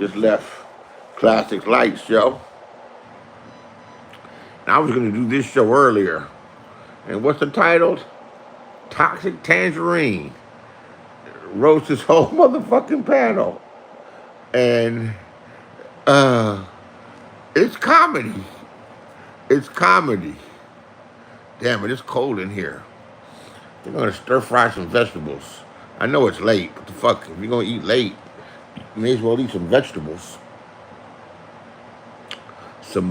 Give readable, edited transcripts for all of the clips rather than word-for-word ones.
Just left Classic Lights show. And I was going to do this show earlier. And what's the title? Toxic Tangerine. Roast this whole motherfucking panel. And uh, it's comedy. It's comedy. Damn it, it's cold in here. We're going to stir fry some vegetables. I know it's late, but the fuck, if you're going to eat late, you may as well eat some vegetables. Some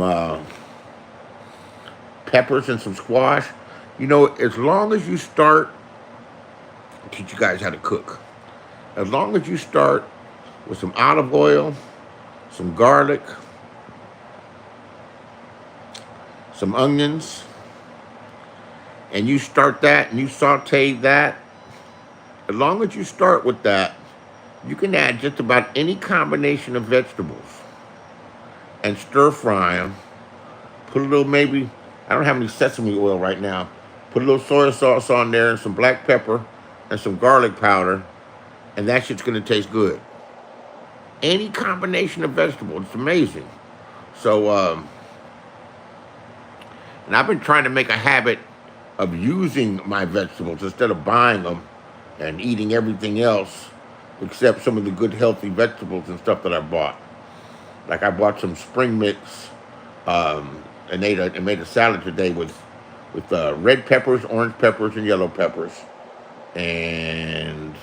peppers and some squash. You know, as long as you start, I'll teach you guys how to cook. As long as you start with some olive oil, some garlic, some onions, and you start that and you saute that, as long as you start with that, you can add just about any combination of vegetables and stir fry them. Put a little maybe, I don't have any sesame oil right now. Put a little soy sauce on there and some black pepper and some garlic powder, and that shit's gonna taste good. Any combination of vegetables, it's amazing. So, and I've been trying to make a habit of using my vegetables instead of buying them and eating everything else except some of the good healthy vegetables and stuff that I bought. Like I bought some spring mix and made a salad today with red peppers, orange peppers, and yellow peppers. And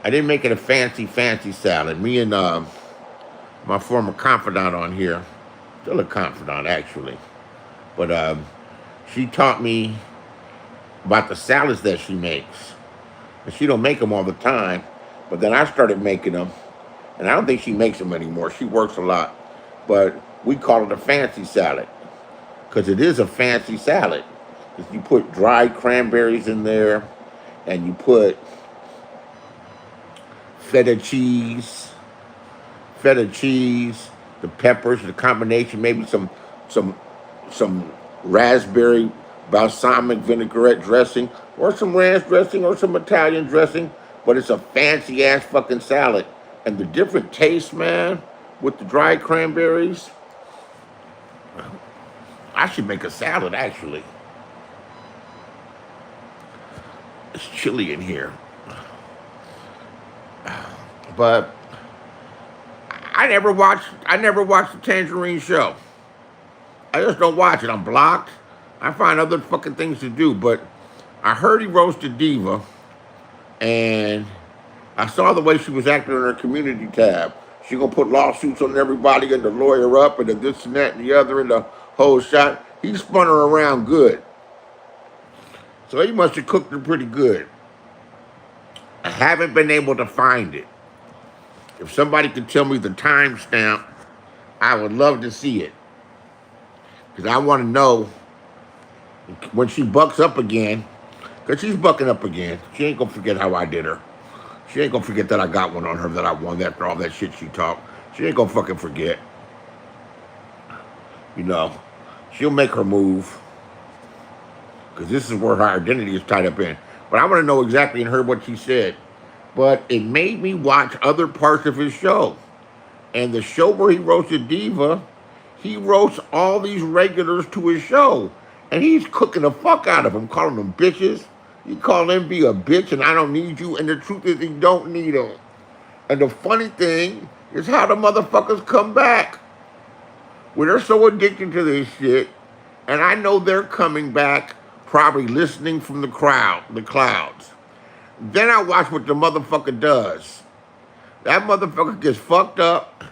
I didn't make it a fancy salad. Me and my former confidant on here, still a confidant actually, but she taught me about the salads that she makes. And she don't make them all the time, but then I started making them, and I don't think she makes them anymore. She works a lot, but we call it a fancy salad because it is a fancy salad. You put dried cranberries in there, and you put feta cheese, the peppers, the combination, maybe some raspberry balsamic vinaigrette dressing, or some ranch dressing, or some Italian dressing. But it's a fancy ass fucking salad, and the different tastes, man, with the dried cranberries. I should make a salad actually. It's chilly in here, but I never watched the Tangerine show. I just don't watch it. I'm blocked. I find other fucking things to do. But I heard he roasted Diva, and I saw the way she was acting on her community tab. She gonna put lawsuits on everybody and the lawyer up and the this and that and the other and the whole shot. He spun her around good. So he must have cooked her pretty good. I haven't been able to find it. If somebody could tell me the timestamp, I would love to see it. Because I want to know when she bucks up again. Because she's bucking up again. She ain't going to forget how I did her. She ain't going to forget that I got one on her, that I won after all that shit she talked. She ain't going to fucking forget. You know, she'll make her move. Because this is where her identity is tied up in. But I want to know exactly in her what she said. But it made me watch other parts of his show. And the show where he roasted Diva, he roasts all these regulars to his show. And he's cooking the fuck out of them, calling them bitches. He called MB a bitch and I don't need you. And the truth is he don't need them. And the funny thing is how the motherfuckers come back. When they're so addicted to this shit. And I know they're coming back probably listening from the clouds. Then I watch what the motherfucker does. That motherfucker gets fucked up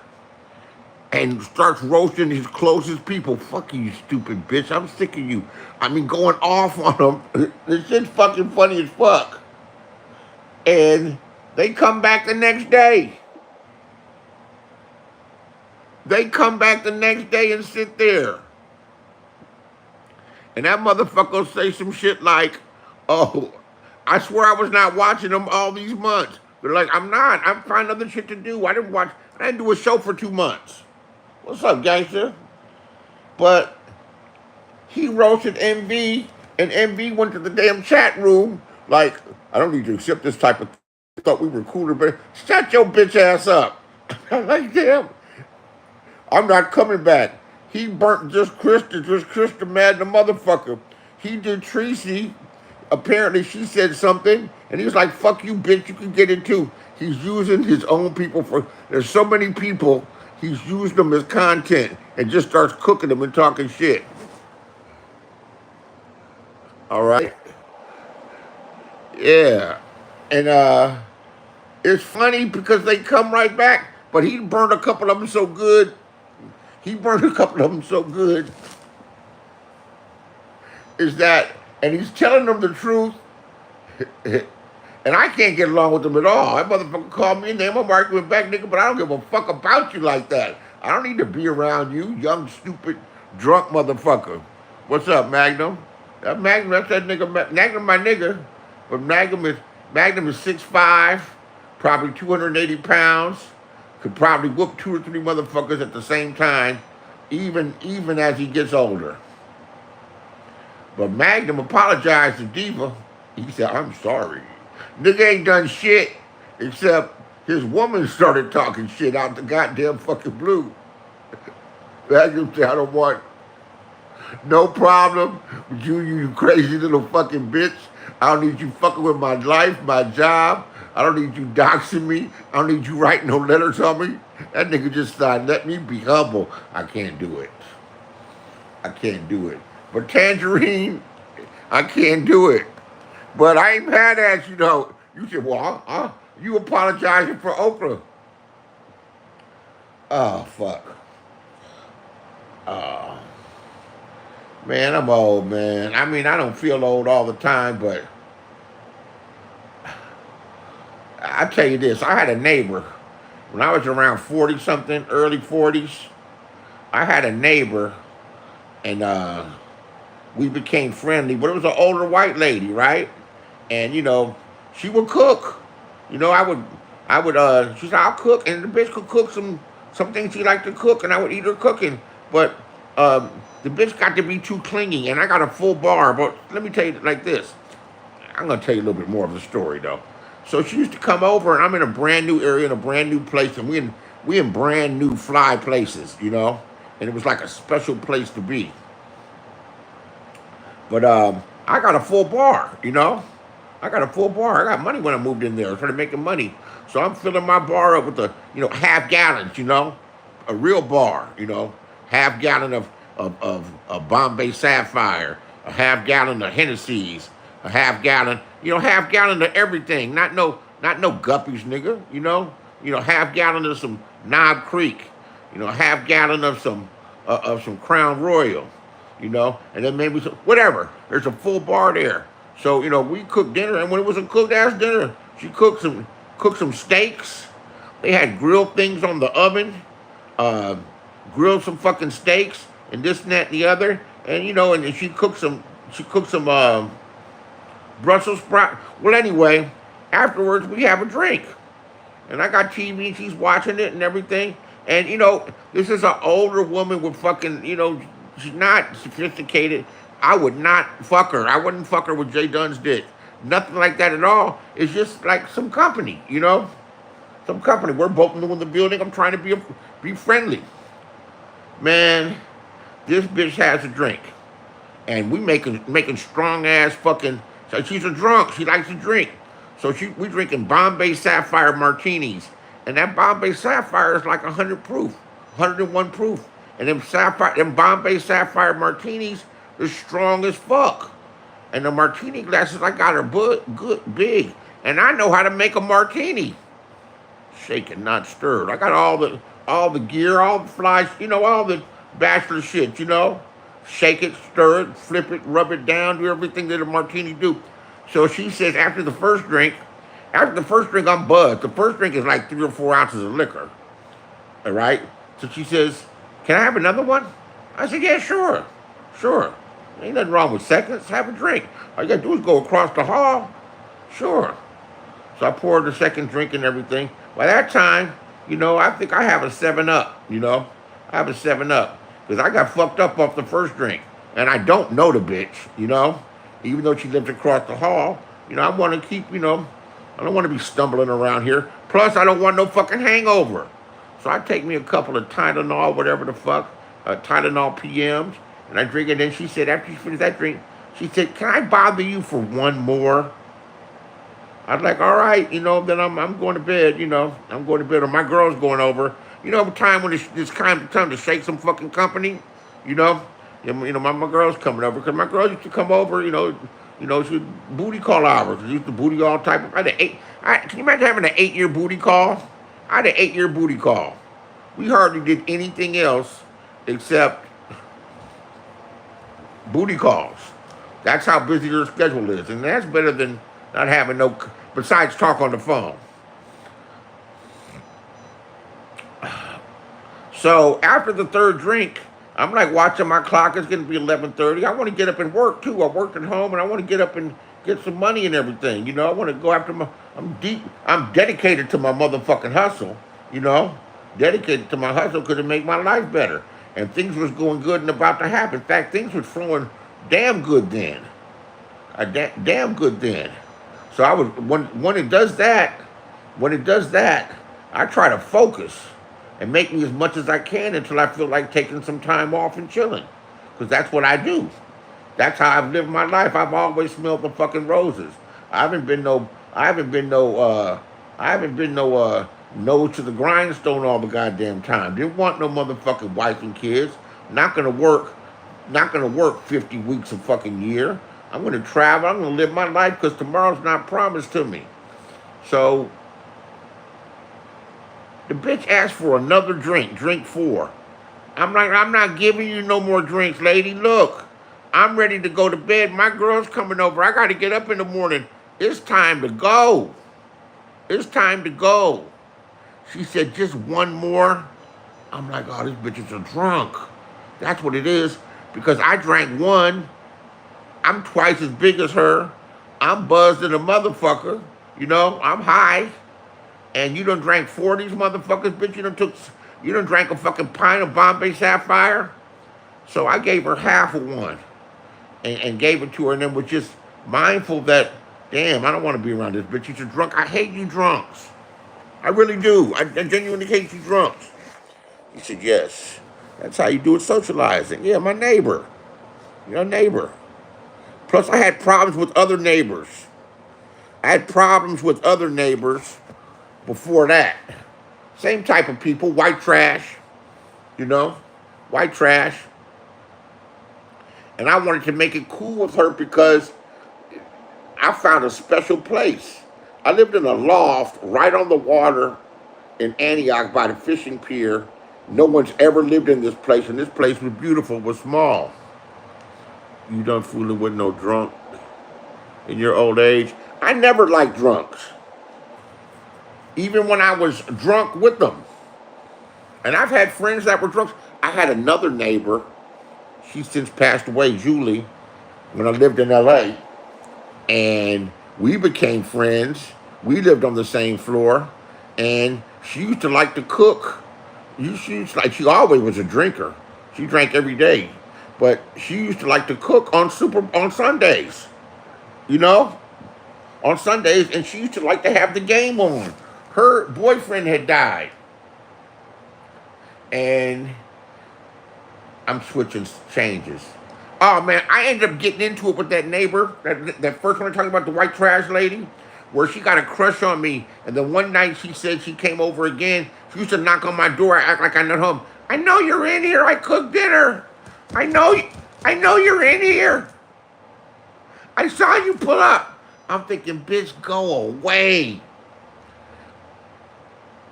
and starts roasting his closest people. Fuck you, stupid bitch. I'm sick of you. I mean, going off on them. This shit's fucking funny as fuck. And they come back the next day. They come back the next day and sit there. And that motherfucker will say some shit like, oh, I swear I was not watching them all these months. They're like, I'm not. I'm finding other shit to do. I didn't do a show for 2 months. What's up, gangster? But he roasted MB, and MB went to the damn chat room like, I don't need to accept this type of thing. I thought we were cooler, but shut your bitch ass up. I'm like, damn, I'm not coming back. He burnt just Krista mad the motherfucker. He did Tracy. Apparently she said something, and he was like, fuck you, bitch, you can get it too. He's using his own people for, there's so many people, he's used them as content and just starts cooking them and talking shit. All right? Yeah. And it's funny because they come right back, but he burned a couple of them so good. He burned a couple of them so good. Is that, and he's telling them the truth, and I can't get along with him at all. That motherfucker called me a name, I'm arguing back, nigga, but I don't give a fuck about you like that. I don't need to be around you, young, stupid, drunk motherfucker. What's up, Magnum? That Magnum, that's that nigga, Magnum my nigga, but Magnum is 6'5", probably 280 pounds, could probably whoop 2 or 3 motherfuckers at the same time, even as he gets older. But Magnum apologized to Diva. He said, I'm sorry. Nigga ain't done shit except his woman started talking shit out the goddamn fucking blue. Magnum said, I don't want no problem with you, you crazy little fucking bitch. I don't need you fucking with my life, my job. I don't need you doxing me. I don't need you writing no letters on me. That nigga just started, let me be humble. I can't do it. I can't do it. But Tangerine, I can't do it. But I ain't mad at you, though. You said, well, you apologizing for Oprah. Oh, fuck. Oh. Man, I'm old, man. I mean, I don't feel old all the time, but I tell you this. I had a neighbor. When I was around 40-something, early 40s, I had a neighbor, and we became friendly. But it was an older white lady, right? And, she would cook. She said, I'll cook. And the bitch could cook some things she liked to cook, and I would eat her cooking. But the bitch got to be too clingy, and I got a full bar. But let me tell you like this. I'm going to tell you a little bit more of the story, though. So she used to come over, and I'm in a brand new area, in a brand new place, and we in brand new fly places, And it was like a special place to be. But I got a full bar, I got a full bar. I got money when I moved in there. I started making money. So I'm filling my bar up with the, half gallons, a real bar, half gallon of Bombay Sapphire, a half gallon of Hennessy's, a half gallon of everything. Not no guppies, nigga, half gallon of some Knob Creek, half gallon of some Crown Royal, and then maybe some, whatever. There's a full bar there. So, we cooked dinner, and when it was a cooked-ass dinner, she cooked some steaks. They had grilled things on the oven, grilled some fucking steaks, and this and that and the other. And, and she cooked some Brussels sprout. Well, anyway, afterwards, we have a drink. And I got TV, she's watching it and everything. And, this is an older woman with fucking, she's not sophisticated. I would not fuck her. I wouldn't fuck her with Jay Dunn's dick. Nothing like that at all. It's just like some company, Some company. We're both new in the building. I'm trying to be friendly. Man, this bitch has a drink. And we making strong ass fucking, so she's a drunk. She likes to drink. So we drinking Bombay Sapphire martinis. And that Bombay Sapphire is like 100 proof, 101 proof. And them Bombay Sapphire martinis, they're strong as fuck. And the martini glasses, I got her good big. And I know how to make a martini. Shaken, not stirred. I got all the gear, all the flies, all the bachelor shit, Shake it, stir it, flip it, rub it down, do everything that a martini do. So she says after the first drink, I'm buzzed. The first drink is like 3 or 4 ounces of liquor. All right? So she says, can I have another one? I said, yeah, sure. Ain't nothing wrong with seconds. Have a drink. All you gotta do is go across the hall. Sure. So I poured the second drink and everything. By that time, I think I have a 7-Up, I have a 7-Up. Because I got fucked up off the first drink. And I don't know the bitch, Even though she lives across the hall. I want to keep, I don't want to be stumbling around here. Plus, I don't want no fucking hangover. So I take me a couple of Tylenol, whatever the fuck, Tylenol PMs, and I drink it. And then she said, after she finished that drink, she said, "Can I bother you for one more?" I was like, "All right, then I'm going to bed. I'm going to bed, or my girl's going over. Time when it's kind of time to shake some fucking company. You know, my girl's coming over because my girl used to come over. She booty call hours. She used to booty all type of. I had an eight. Can you imagine having an 8-year booty call? I had an 8-year booty call. We hardly did anything else except booty calls. That's how busy your schedule is, and that's better than not having no. Besides talk on the phone. So after the third drink, I'm like watching my clock. It's going to be 11:30. I want to get up and work too. I worked at home, and I want to get up and get some money and everything. I want to go after my. I'm dedicated to my motherfucking hustle. You know, dedicated to my hustle because it make my life better. And things was going good and about to happen. In fact, things was flowing damn good then. Damn good then. So I was when it does that, I try to focus and make me as much as I can until I feel like taking some time off and chilling, because that's what I do. That's how I've lived my life. I've always smelled the fucking roses. I haven't been no. I haven't been no. I haven't been no. Nose to the grindstone all the goddamn time. Didn't want no motherfucking wife and kids. Not gonna work. Not gonna work 50 weeks a fucking year. I'm gonna travel. I'm gonna live my life because tomorrow's not promised to me. So the bitch asked for another drink. Drink 4. I'm like, I'm not giving you no more drinks, lady. Look, I'm ready to go to bed. My girl's coming over. I got to get up in the morning. It's time to go. It's time to go. She said, just one more. I'm like, oh, these bitches are drunk. That's what it is. Because I drank one. I'm twice as big as her. I'm buzzed in a motherfucker. I'm high. And you done drank 4 of these motherfuckers, bitch. You done drank a fucking pint of Bombay Sapphire. So I gave her half of one and gave it to her, and then was just mindful that, damn, I don't want to be around this bitch. She's a drunk. I hate you drunks. I really do. I genuinely hate you drunks. He said, yes. That's how you do it, socializing. Yeah, my neighbor. Neighbor. Plus, I had problems with other neighbors. Before that. Same type of people, white trash, white trash. And I wanted to make it cool with her because I found a special place. I lived in a loft right on the water in Antioch by the fishing pier. No one's ever lived in this place, and this place was beautiful, was small. You done fooling with no drunk in your old age? I never liked drunks. Even when I was drunk with them. And I've had friends that were drunks. I had another neighbor. She's since passed away, Julie, when I lived in LA. And we became friends. We lived on the same floor. And she used to like to cook. She always was a drinker. She drank every day. But she used to like to cook on Sundays. On Sundays. And she used to like to have the game on. Her boyfriend had died. And I'm switching changes. Oh man, I ended up getting into it with that neighbor, that first one I'm talking about, the white trash lady, where she got a crush on me. And then one night she said she came over again. She used to knock on my door, act like I'm not home. I know you're in here. I cooked dinner. I know you're in here. I saw you pull up. I'm thinking, bitch, go away.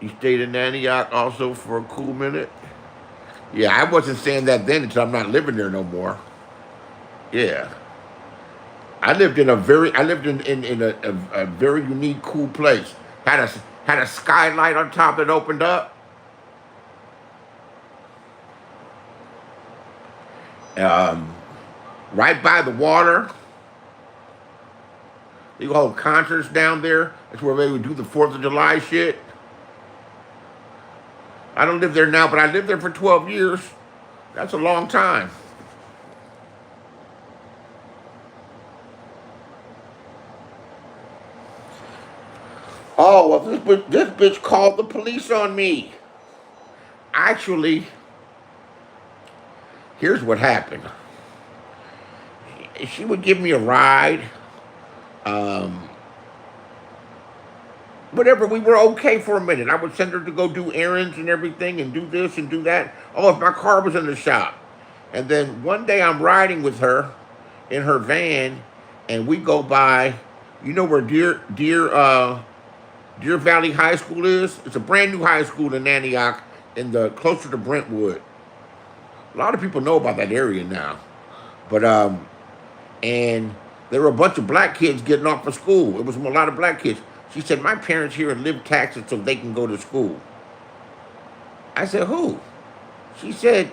You stayed in Antioch also for a cool minute? Yeah, I wasn't saying that then until I'm not living there no more. Yeah. I lived in a very unique, cool place. Had a skylight on top that opened up. Right by the water. They hold concerts down there. That's where they would do the 4th of July shit. I don't live there now, but I lived there for 12 years. That's a long time. Oh, well, this bitch called the police on me. actually, here's what happened. She would give me a ride. Um, Whatever, we were okay for a minute. I would send her to go do errands and everything and do this and do that. Oh, if my car was in the shop. And then one day I'm riding with her in her van and we go by, you know where Deer Valley High School is? It's a brand new high school in Antioch in the closer to Brentwood. A lot of people know about that area now. But and there were a bunch of black kids getting off of school. It was a lot of black kids. She said, my parents here live taxes so they can go to school. I said, who? She said,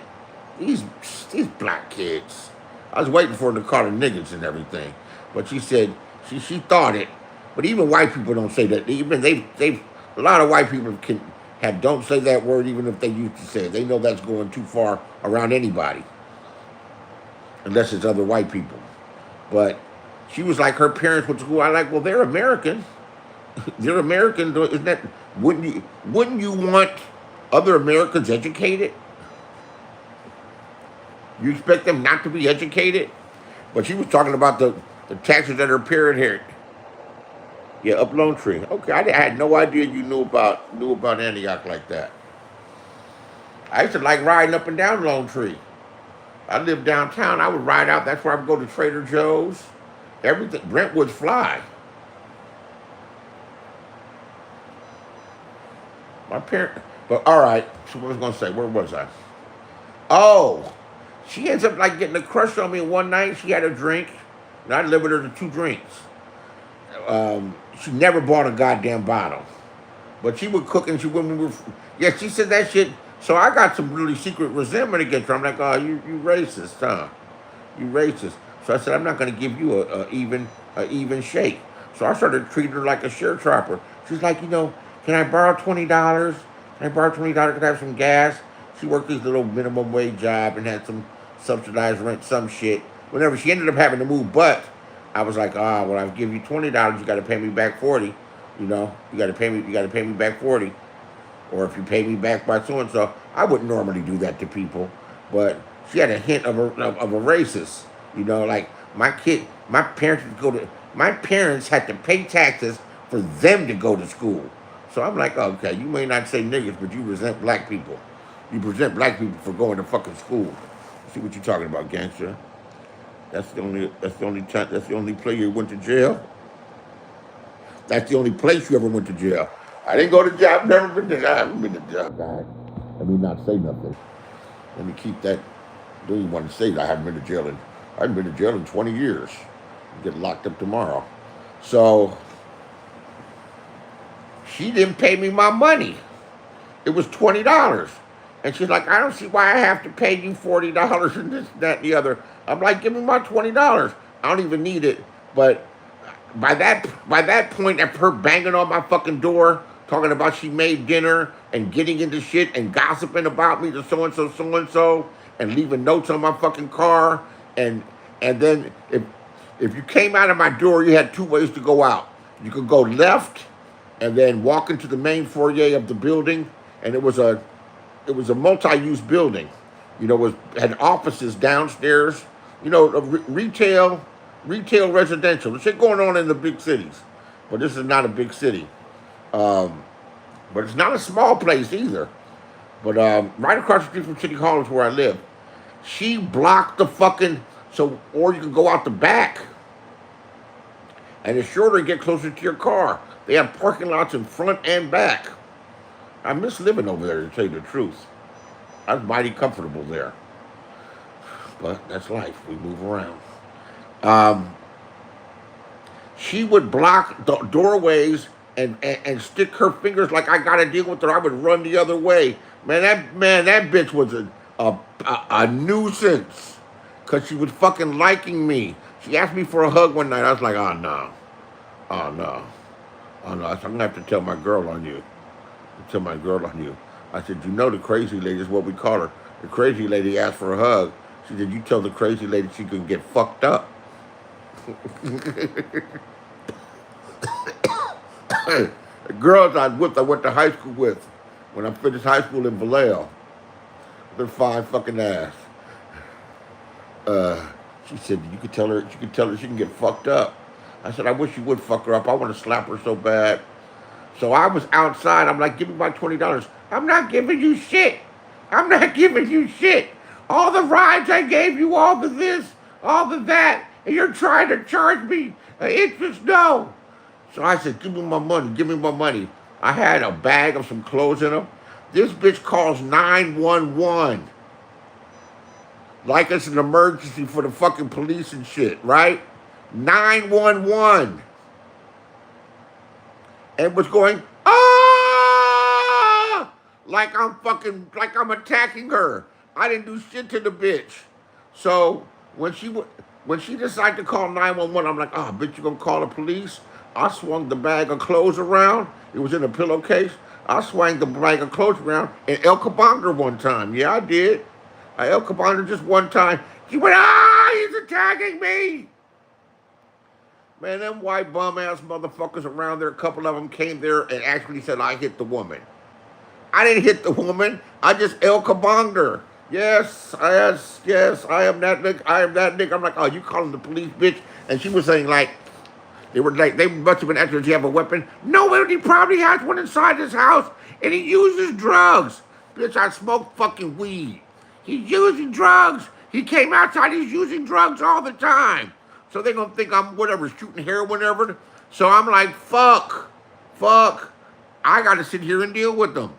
these these black kids. I was waiting for her to call her niggas and everything. But she said, she thought it. But even white people don't say that. Even they've a lot of white people can have don't say that word even if they used to say it. They know that's going too far around anybody. Unless it's other white people. But she was like, her parents went to school. I like, well, they're American. They're American. Isn't that? Wouldn't you want other Americans educated? You expect them not to be educated? But she was talking about the taxes that her parent had. Yeah, up Lone Tree. Okay, I had no idea you knew about Antioch like that. I used to like riding up and down Lone Tree. I lived downtown. I would ride out. That's where I would go to Trader Joe's. Everything. Brentwood's fly. My parent. But all right. So what was I gonna say? Where was I? Oh, she ends up like getting a crush on me one night. She had a drink, and I limited her to 2 drinks. She never bought a goddamn bottle, but she would cook and she wouldn't. Yeah, she said that shit. So I got some really secret resentment against her. I'm like, oh, you racist, huh? You racist. So I said, I'm not going to give you a even shake. So I started treating her like a sharecropper. She's like, can I borrow $20? Can I borrow $20? Can I have some gas? She worked this little minimum wage job and had some subsidized rent, some shit. Whenever she ended up having to move, but I was like, well, I'll give you $20. You got to pay me back 40. You got to pay me back 40. Or if you pay me back by so and so, I wouldn't normally do that to people, but she had a hint of a racist. Like my parents had to pay taxes for them to go to school. So I'm like, okay, you may not say niggas, but you resent black people. You present black people for going to fucking school. See what you're talking about, gangster? That's the only place you went to jail. That's the only place you ever went to jail. I didn't go to jail. I've never been to jail. I haven't been to jail, guys. Let me not say nothing. Let me keep that. I don't even want to say that I haven't been to jail I haven't been to jail in 20 years. I'll get locked up tomorrow. So she didn't pay me my money. It was $20. And she's like, I don't see why I have to pay you $40 and this, that, and the other. I'm like, give me my $20. I don't even need it. But by that point, after her banging on my fucking door, talking about she made dinner and getting into shit and gossiping about me to so and so, and leaving notes on my fucking car, and then if you came out of my door, you had 2 ways to go out. You could go left and then walk into the main foyer of the building, and it was a multi-use building. Had offices downstairs. Retail, residential. The shit going on in the big cities, but this is not a big city. Um, but it's not a small place either. But right across the street from City Hall is where I live. She blocked the fucking or you can go out the back, and it's shorter to get closer to your car. They have parking lots in front and back. I miss living over there, to tell you the truth. I was mighty comfortable there. But that's life. We move around. Um, she would block the doorways and stick her fingers like I got to deal with her. I would run the other way. Man, that bitch was a nuisance because she was fucking liking me. She asked me for a hug one night. I was like, oh no, oh no, oh no. I said, I'm gonna have to tell my girl on you. Tell my girl on you. I said, the crazy lady is what we call her. The crazy lady asked for a hug. She said, you tell the crazy lady she can get fucked up. The girls I went to high school with when I finished high school in Vallejo. Their fine fucking ass. Uh, she said, you could tell her she can get fucked up. I said, I wish you would fuck her up. I want to slap her so bad. So I was outside. I'm like, give me my $20. I'm not giving you shit. I'm not giving you shit. All the rides I gave you, all the this, all the that, and you're trying to charge me interest? No. So I said, give me my money. Give me my money. I had a bag of some clothes in them. This bitch calls 911 like it's an emergency for the fucking police and shit, right? 911. And was going, ah, like I'm attacking her. I didn't do shit to the bitch. So when she decided to call 911, I'm like, oh, bitch, you gonna call the police? I swung the bag of clothes around. It was in a pillowcase. I swung the bag of clothes around and El Kabonged her one time. Yeah, I did. I El Kabonged her just one time. She went, ah, he's attacking me. Man, them white bum ass motherfuckers around there, a couple of them came there and actually said I hit the woman. I didn't hit the woman. I just El Kabonged her. Yes, I am that nigga. I am that nigga. I'm like, oh, you calling the police, bitch? And she was saying like, they must have been asking, do you have a weapon? No, he probably has one inside his house, and he uses drugs. Bitch, I smoke fucking weed. He's using drugs. He came outside, he's using drugs all the time. So they're going to think I'm whatever, shooting heroin, whatever. So I'm like, fuck. I got to sit here and deal with them.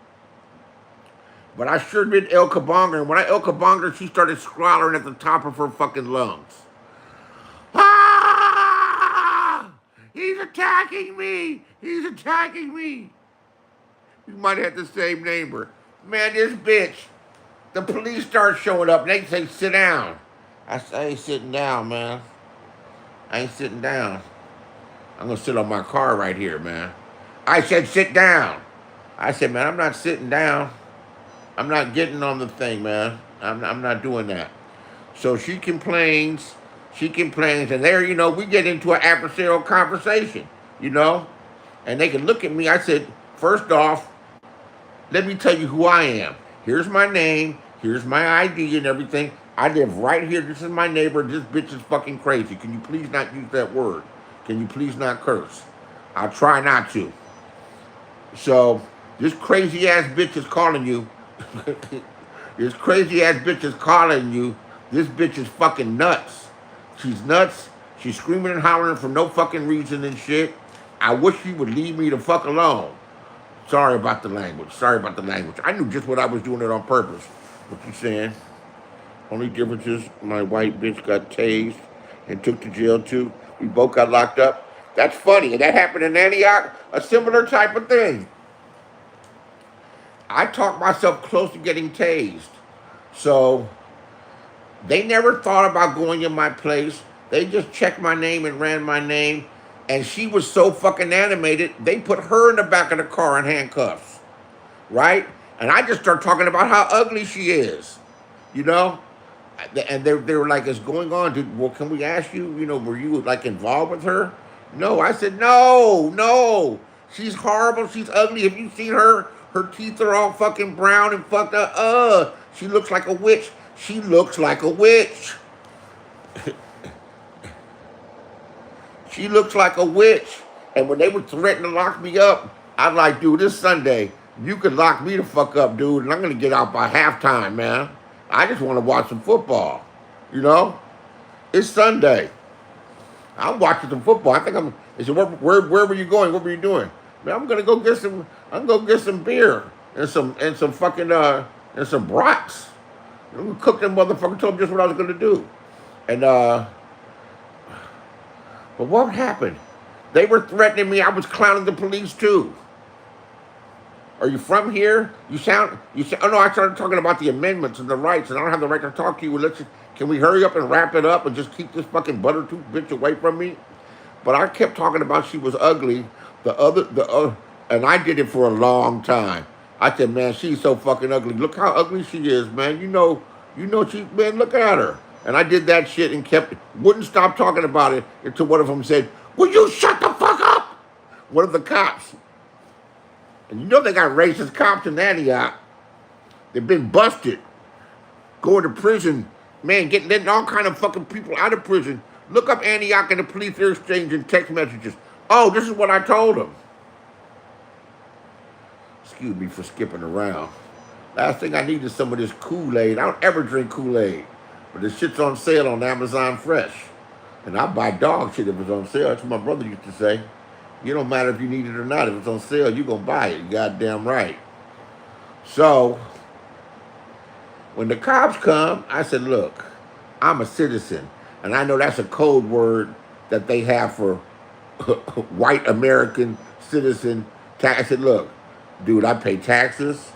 But I sure did El Kabonged her. And when I El Kabonged her, she started squalling at the top of her fucking lungs. Ah! He's attacking me. He's attacking me. You might have the same neighbor. Man, this bitch. The police start showing up and they say, sit down. I say, I ain't sitting down, man. I ain't sitting down. I'm gonna sit on my car right here, man. I said, sit down. I said, man, I'm not sitting down. I'm not getting on the thing, man. I'm not doing that. So she complains, and there, we get into an adversarial conversation, and they can look at me. I said, first off, let me tell you who I am. Here's my name, here's my ID and everything. I live right here. This is my neighbor. This bitch is fucking crazy. Can you please not use that word? Can you please not curse? I'll try not to. So this crazy ass bitch is calling you. This crazy ass bitch is calling you. This bitch is fucking nuts. She's nuts. She's screaming and hollering for no fucking reason and shit. I wish she would leave me the fuck alone. Sorry about the language. I knew just what I was doing it on purpose. What you saying? Only difference is my white bitch got tased and took to jail too. We both got locked up. That's funny. And that happened in Antioch. A similar type of thing. I talked myself close to getting tased. So they never thought about going in my place. They just checked my name and ran my name. And she was so fucking animated, they put her in the back of the car in handcuffs. Right? And I just started talking about how ugly she is. And they were like, it's going on. Well, can we ask you, were you like involved with her? No. I said, no. She's horrible. She's ugly. Have you seen her? Her teeth are all fucking brown and fucked up. She looks like a witch. She looks like a witch. She looks like a witch. And when they were threatening to lock me up, I'm like, dude, this Sunday, you could lock me the fuck up, dude, and I'm going to get out by halftime, man. I just want to watch some football. It's Sunday. I'm watching some football. I think they said, where were you going? What were you doing? Man, I'm gonna go get some beer and some fucking and some brats. I'm gonna cook them motherfucker. Told them just what I was gonna do. And but what happened? They were threatening me. I was clowning the police too. Are you from here? You sound. Oh no! I started talking about the amendments and the rights, and I don't have the right to talk to you. Can we hurry up and wrap it up and just keep this fucking butter tooth bitch away from me? But I kept talking about she was ugly. And I did it for a long time. I said, man, she's so fucking ugly. Look how ugly she is, man. Man, look at her. And I did that shit and wouldn't stop talking about it until one of them said, will you shut the fuck up? One of the cops. And they got racist cops in Antioch. They've been busted. going to prison, man, letting all kind of fucking people out of prison. Look up Antioch and the police. They're exchanging text messages. Oh, this is what I told them. Excuse me for skipping around. Last thing I need is some of this Kool-Aid. I don't ever drink Kool-Aid. But this shit's on sale on Amazon Fresh. And I buy dog shit if it's on sale. That's what my brother used to say. You don't matter if you need it or not. If it's on sale, you're going to buy it. You goddamn right. So, when the cops come, I said, look, I'm a citizen. And I know that's a code word that they have for white American citizen. I said, look, dude, I pay taxes.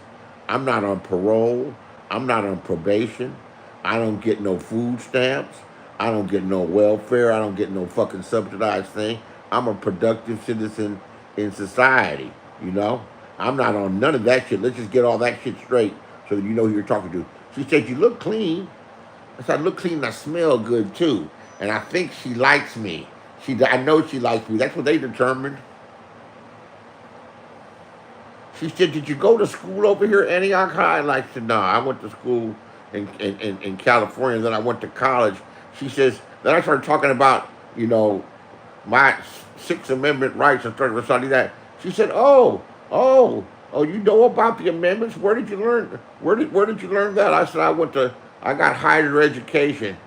I'm not on parole. I'm not on probation. I don't get no food stamps. I don't get no welfare. I don't get no fucking subsidized thing. I'm a productive citizen in society, you know? I'm not on none of that shit. Let's just get all that shit straight so that you know who you're talking to. She said, you look clean. I said, I look clean and I smell good too. And I think she likes me. I know she likes me. That's what they determined. She said, did you go to school over here at Antioch High? I said, no, I went to school in California, and then I went to college. She says, then I started talking about, you know, my Sixth Amendment rights and started reciting that. She said, oh, you know about the amendments? Where did you learn? Where did you learn that? I said, I got higher education,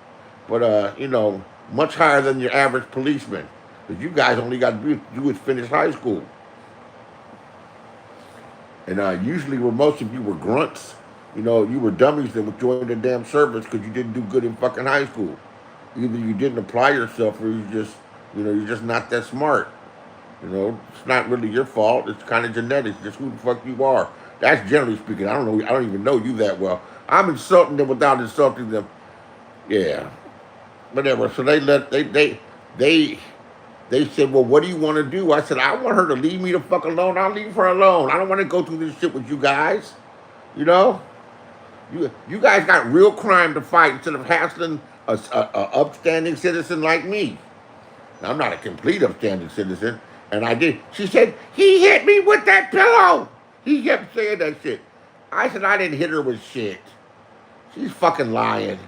but you know, much higher than your average policeman, because you guys only got to do is finish high school. And usually where most of you were grunts, you know, you were dummies that would join the damn service because you didn't do good in fucking high school. Either you didn't apply yourself or you're just not that smart. You know, it's not really your fault. It's kind of genetics, just who the fuck you are. That's generally speaking. I don't even know you that well. I'm insulting them without insulting them. Yeah. Whatever. So they said, well, what do you want to do? I said, I want her to leave me the fuck alone. I'll leave her alone. I don't want to go through this shit with you guys. You know? You guys got real crime to fight instead of hassling a upstanding citizen like me. Now, I'm not a complete upstanding citizen. And I did. She said, he hit me with that pillow. He kept saying that shit. I said, I didn't hit her with shit. She's fucking lying.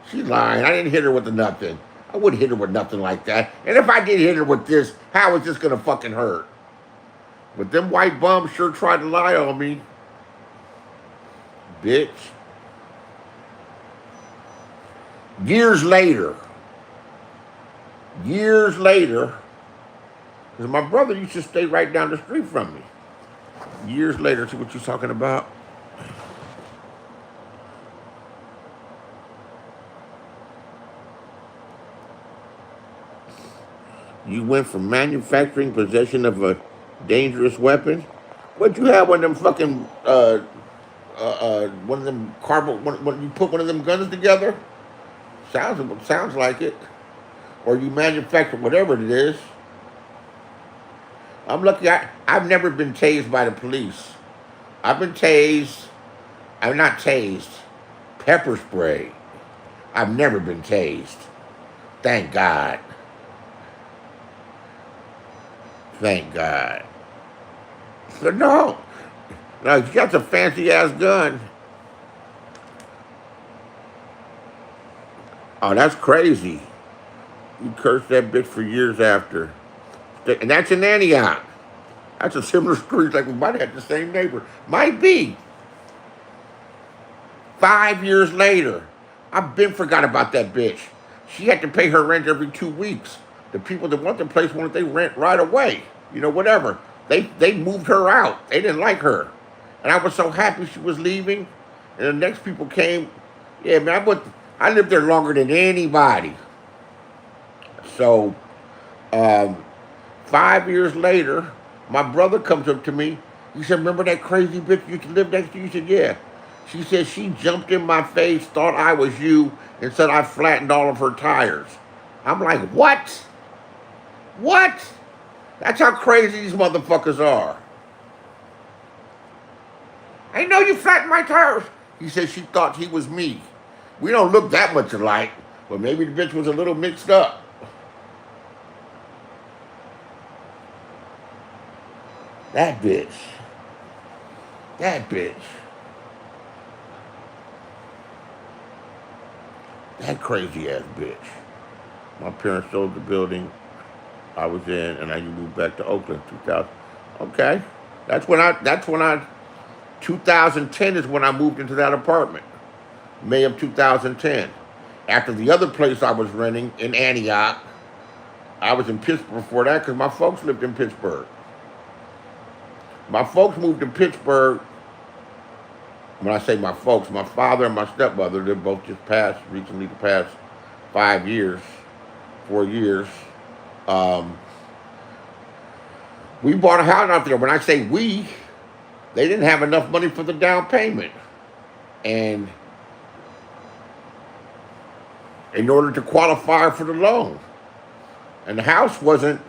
She's lying. I didn't hit her with nothing. I wouldn't hit her with nothing like that. And if I did hit her with this, how is this gonna fucking hurt? But them white bums sure tried to lie on me. Bitch. Years later, because my brother used to stay right down the street from me. Years later, see what you're talking about? You went from manufacturing possession of a dangerous weapon. What you have one of them fucking one of them when you put one of them guns together? Sounds like it. Or you manufacture whatever it is. I'm lucky I've never been tased by the police. I've been tased. I'm not tased. Pepper spray. I've never been tased. Thank God. Thank God. So no, you got a fancy ass gun. Oh, that's crazy. You cursed that bitch for years after. And that's in Antioch. That's a similar story. Like we might have the same neighbor. Might be. 5 years later, I've been forgot about that bitch. She had to pay her rent every 2 weeks. The people that want the place wanted they rent right away. You know, whatever. They moved her out. They didn't like her. And I was so happy she was leaving. And the next people came. Yeah, man, I lived there longer than anybody. So, 5 years later, my brother comes up to me. He said, remember that crazy bitch used to live next to you? He said, yeah. She said she jumped in my face, thought I was you, and said I flattened all of her tires. I'm like, what? What? That's how crazy these motherfuckers are. I know you flattened my tires. He said she thought he was me. We don't look that much alike, but maybe the bitch was a little mixed up. That bitch. That crazy ass bitch. My parents sold the building I was in, and I moved back to Oakland, 2000. Okay, That's when I. 2010 is when I moved into that apartment. May of 2010. After the other place I was renting in Antioch, I was in Pittsburgh before that because my folks lived in Pittsburgh. My folks moved to Pittsburgh. When I say my folks, my father and my stepmother, they're both just passed recently, the past 5 years, 4 years. Um, we bought a house out there. When I say we, they didn't have enough money for the down payment. And in order to qualify for the loan, and the house wasn't,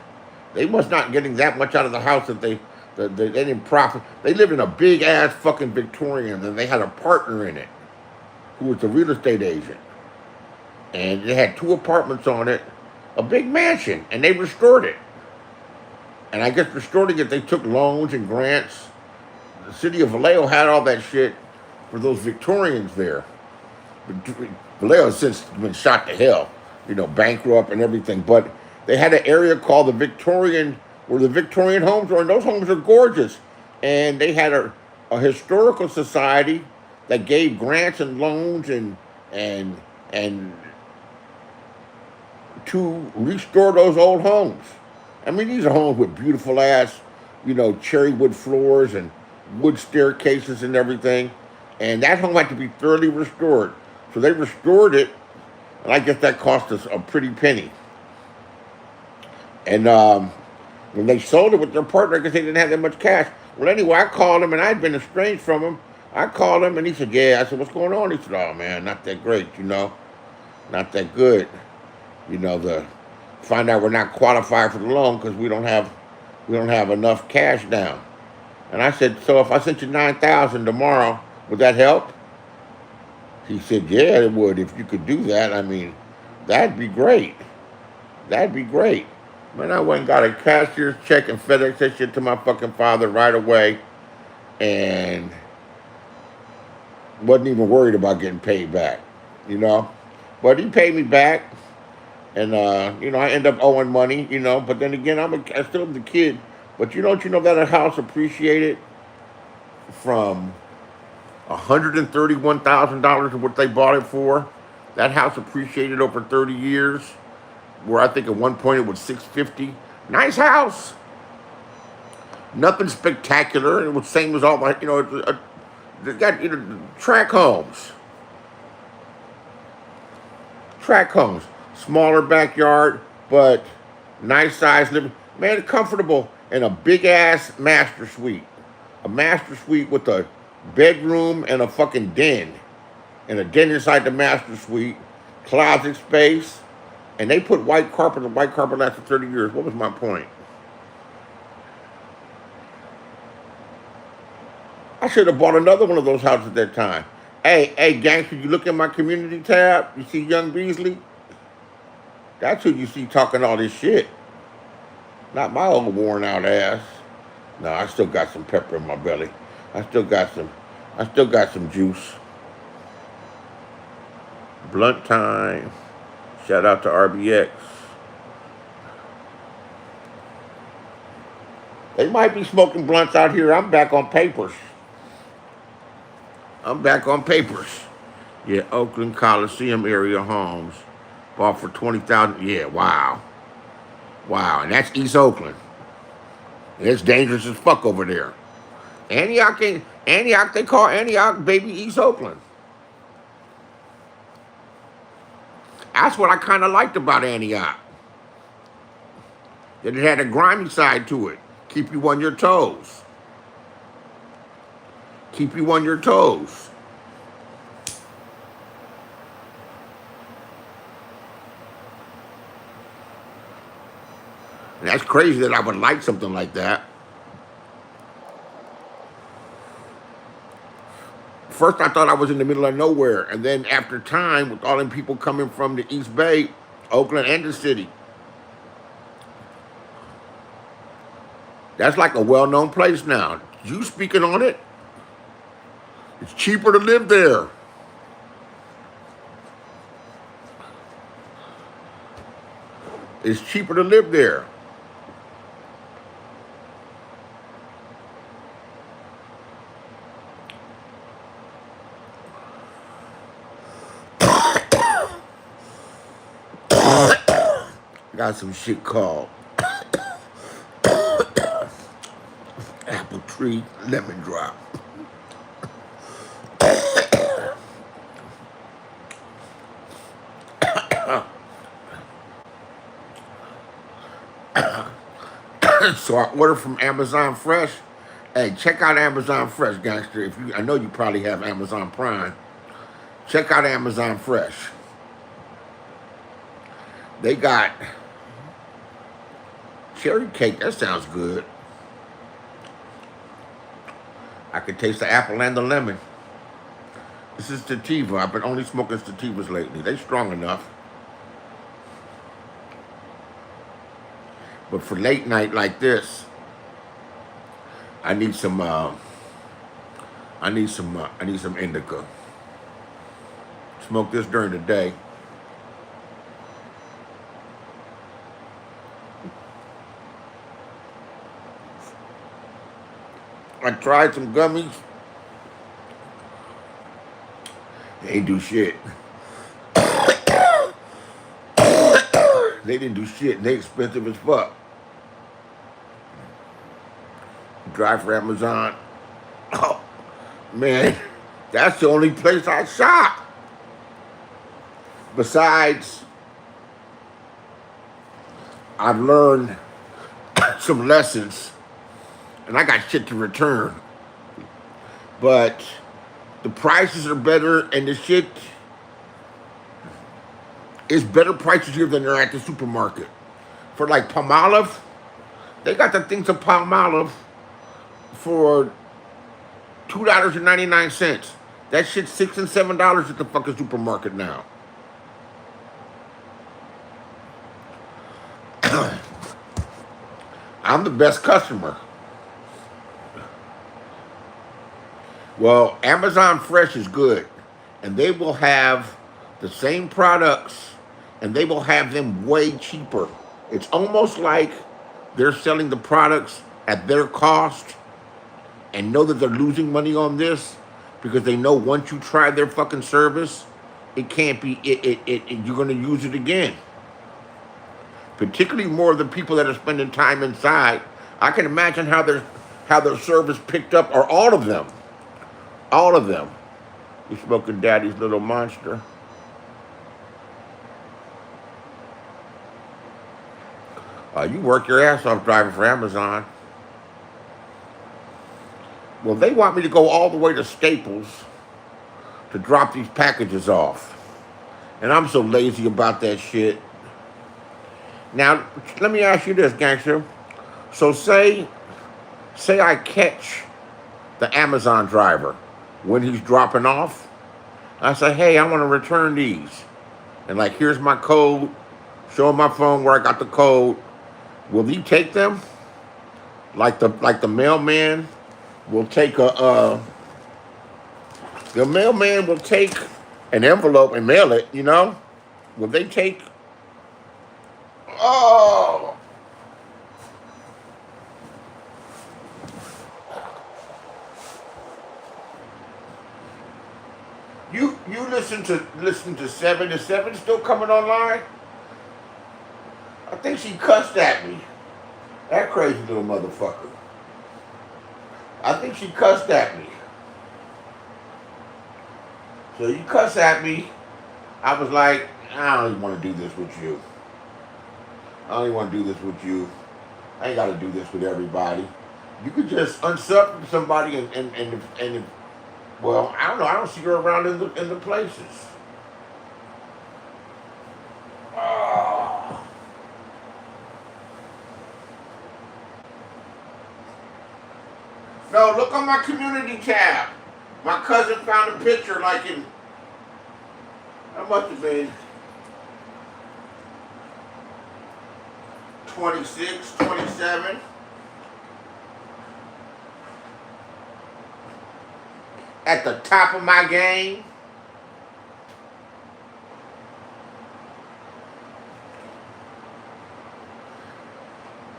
they was not getting that much out of the house that they didn't profit. They lived in a big ass fucking Victorian, and they had a partner in it who was a real estate agent. And they had 2 apartments on it, a big mansion, and they restored it. And I guess restoring it, they took loans and grants. The city of Vallejo had all that shit for those Victorians there. Vallejo has since been shot to hell, bankrupt and everything. But they had an area called the Victorian, where the Victorian homes are, and those homes are gorgeous. And they had a historical society that gave grants and loans and and to restore those old homes. I mean, these are homes with beautiful ass, cherry wood floors and wood staircases and everything. And that home had to be thoroughly restored. So they restored it, and I guess that cost us a pretty penny. And when they sold it with their partner, because they didn't have that much cash. Well, anyway, I called him, and I'd been estranged from him. I called him, and he said, "Yeah." I said, "What's going on?" He said, "Oh man, not that great, not that good. The find out we're not qualified for the loan because we don't have enough cash down." And I said, "So if I sent you 9,000 tomorrow, would that help?" He said, "Yeah, it would. If you could do that, I mean, that'd be great. That'd be great." Man, I went and got a cashier's check and FedEx that shit to my fucking father right away, and wasn't even worried about getting paid back, you know. But he paid me back, and I end up owing money, But then again, I still am the kid. But that a house appreciated from $131,000 of what they bought it for. That house appreciated over 30 years, where I think at one point it was 650. Nice house, nothing spectacular. It was same as all my, they got track homes, smaller backyard, but nice size living. Man, comfortable, and a big ass a master suite with a bedroom and a fucking den, and a den inside the master suite, closet space, and they put white carpet. The white carpet lasted 30 years. What was my point? I should have bought another one of those houses at that time. Hey, gangster, you look at my community tab, you see Young Beasley? That's who you see talking all this shit. Not my old worn out ass. No, I still got some pepper in my belly. I still got some juice. Blunt time. Shout out to RBX. They might be smoking blunts out here. I'm back on papers. Yeah, Oakland Coliseum area homes bought for 20,000. Yeah, wow. Wow, and that's East Oakland. It's dangerous as fuck over there. Antioch, they call Antioch baby East Oakland. That's what I kind of liked about Antioch. That it had a grimy side to it. Keep you on your toes. Keep you on your toes. And that's crazy that I would like something like that. First, I thought I was in the middle of nowhere. And then after time, with all them people coming from the East Bay, Oakland, and the city, that's like a well-known place now. You speaking on it? It's cheaper to live there. It's cheaper to live there. Got some shit called apple tree lemon drop. So I order from Amazon Fresh. Hey, check out Amazon Fresh, gangster. If you, I know you probably have Amazon Prime. Check out Amazon Fresh. They got cherry cake. That sounds good. I can taste the apple and the lemon. This is sativa. I've been only smoking sativas lately. They strong enough. But for late night like this, I need some. I need some indica. Smoke this during the day. I tried some gummies. They ain't do shit. They didn't do shit. They expensive as fuck. Drive for Amazon. Oh, man, that's the only place I shop. Besides, I've learned some lessons, and I got shit to return. But the prices are better, and the shit is better prices here than they're at the supermarket. For like Palmolive, they got the things of Palmolive for $2.99. That shit's $6 and $7 at the fucking supermarket now. I'm the best customer. Well, Amazon Fresh is good, and they will have the same products, and they will have them way cheaper. It's almost like they're selling the products at their cost and know that they're losing money on this because they know once you try their fucking service, it can't be, you're going to use it again. Particularly more of the people that are spending time inside. I can imagine how their service picked up, or all of them. All of them. You smoking Daddy's Little Monster. You work your ass off driving for Amazon. Well, they want me to go all the way to Staples to drop these packages off. And I'm so lazy about that shit. Now, let me ask you this, gangster. So say I catch the Amazon driver when he's dropping off. I say, hey, I want to return these. And like, here's my code. Show him my phone where I got the code. Will he take them? Like the mailman will take the mailman will take an envelope and mail it, you know? Will they take? Oh. You listen to 7 to 7 still coming online? I think she cussed at me. That crazy little motherfucker. I think she cussed at me. So you cuss at me. I was like, I don't even want to do this with you. I don't even want to do this with you. I ain't got to do this with everybody. You could just unsub somebody and well, I don't know. I don't see her around in the places. Oh. No, look on my community tab. My cousin found a picture like in, that must have been 26, 27. At the top of my game.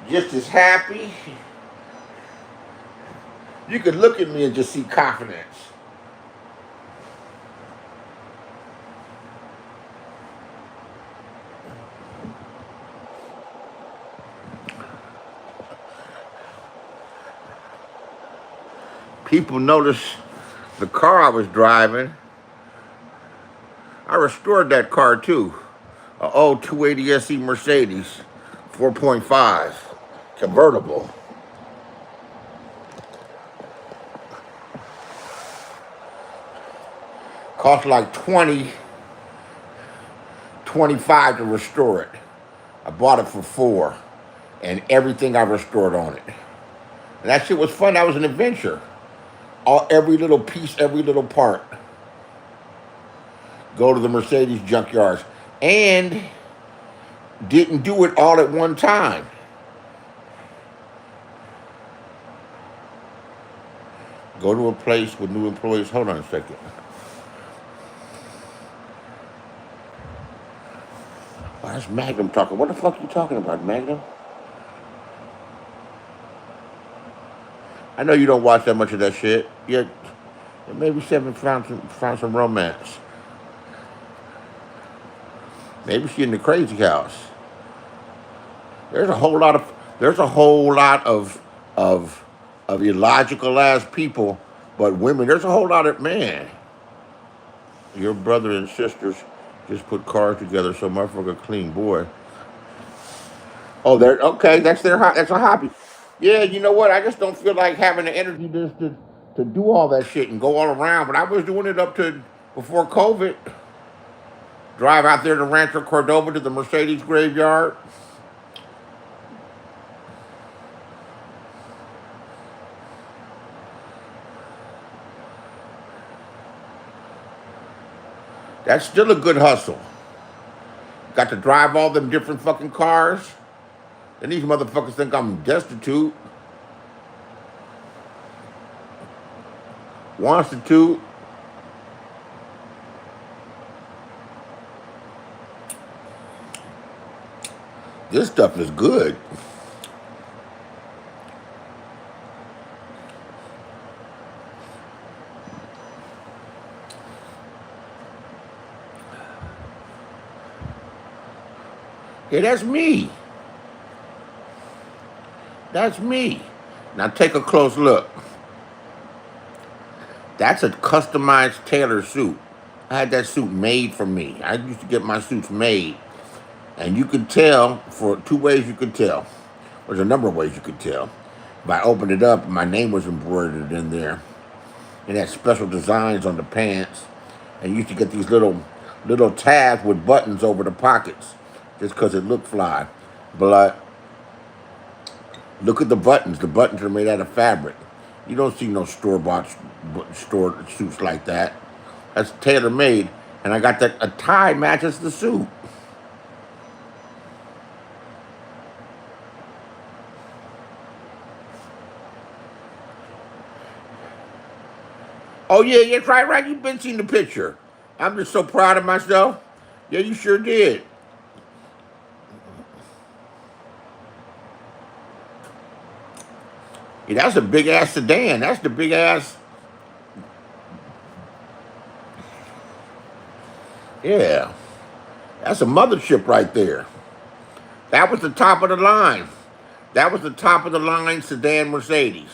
just as happy. You could look at me and just see confidence. People noticed the car I was driving. I restored that car too. A old 280 SE Mercedes, 4.5, convertible. Cost like 20, 25 to restore it. I bought it for 4, and everything I restored on it. And that shit was fun. That was an adventure. Every little piece, every little part. Go to the Mercedes junkyards. And didn't do it all at one time. Go to a place with new employees. Hold on a second. Oh, that's Magnum talking. What the fuck are you talking about, Magnum? I know you don't watch that much of that shit. Yet maybe Seven found some romance. Maybe she in the crazy house. There's a whole lot of illogical ass people, but women. There's a whole lot of man. Your brother and sisters just put cars together, so motherfucker clean, boy. Oh, they're okay. That's a hobby. Yeah, you know what? I just don't feel like having the energy to do all that shit and go all around. But I was doing it up to before COVID. Drive out there to Rancho Cordova to the Mercedes graveyard. That's still a good hustle. Got to drive all them different fucking cars. And these motherfuckers think I'm destitute. Wants to. This stuff is good. Yeah, that's me. That's me. Now take a close look. That's a customized tailor suit. I had that suit made for me. I used to get my suits made. And you could tell, for 2 ways you could tell. There's a number of ways you could tell. If I opened it up, my name was embroidered in there. It had special designs on the pants. And you used to get these little tabs with buttons over the pockets. Just because it looked fly. But look at the buttons. The buttons are made out of fabric. You don't see no store-bought store suits like that. That's tailor-made. And I got a tie matches the suit. Oh, yeah, yeah, right. You've been seeing the picture. I'm just so proud of myself. Yeah, you sure did. Yeah, that's a big-ass sedan. That's the big-ass... Yeah. That's a mothership right there. That was the top of the line. That was the top of the line sedan Mercedes.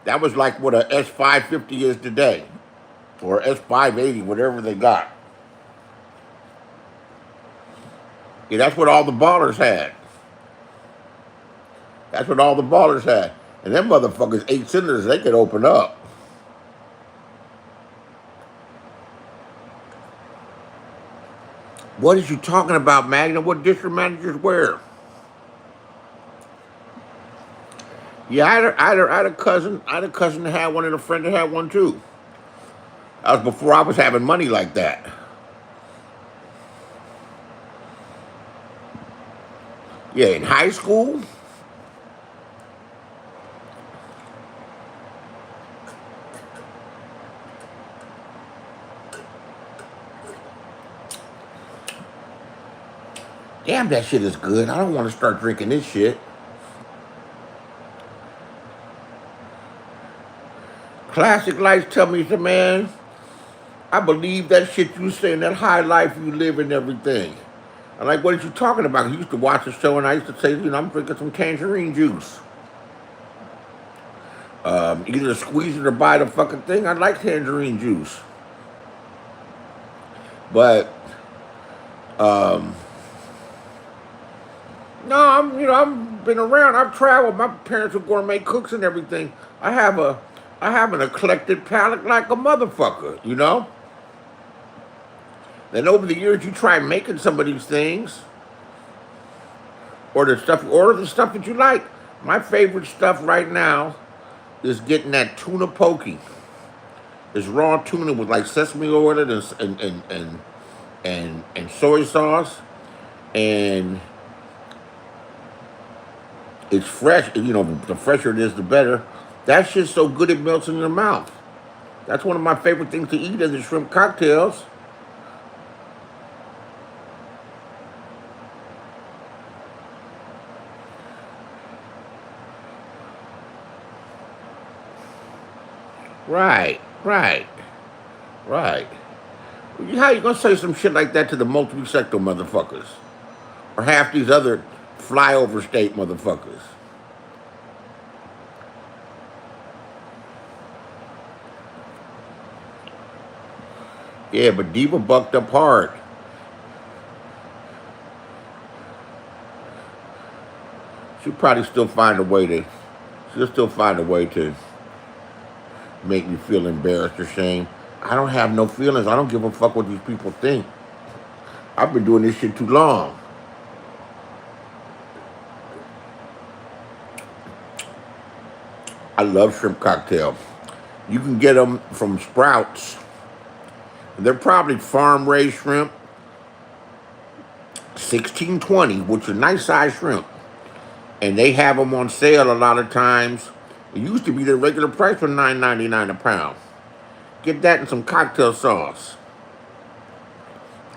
That was like what a S550 is today. Or S580, whatever they got. Yeah, that's what all the ballers had. That's what all the ballers had. And them motherfuckers, 8 cylinders, they could open up. What is you talking about, Magna? What district managers wear? Yeah, I had a cousin. I had a cousin that had one and a friend that had one too. That was before I was having money like that. Yeah, in high school. Damn, that shit is good. I don't want to start drinking this shit. Classic Lights tell me, he said, man, I believe that shit you saying, that high life you live and everything. I'm like, what are you talking about? He used to watch the show and I used to say, I'm drinking some tangerine juice. Either squeeze it or buy the fucking thing. I like tangerine juice. But, no, I've been around. I've traveled. My parents were gourmet cooks and everything. I have an eclectic palate like a motherfucker, Then over the years, you try making some of these things, or the stuff that you like. My favorite stuff right now is getting that tuna poke. It's raw tuna with like sesame oil and soy sauce, and it's fresh. The fresher it is, the better. That shit's so good it melts in your mouth. That's one of my favorite things to eat is the shrimp cocktails. Right. How you gonna say some shit like that to the multi-sector motherfuckers? Or half these other flyover state motherfuckers? Yeah, but Diva bucked up hard. She'll probably still find a way to. She'll still find a way to make me feel embarrassed or shame. I don't have no feelings. I don't give a fuck what these people think. I've been doing this shit too long. I love shrimp cocktail. You can get them from Sprouts. They're probably farm-raised shrimp, 1620, which is a nice size shrimp. And they have them on sale a lot of times. It used to be their regular price for $9.99 a pound. Get that and some cocktail sauce.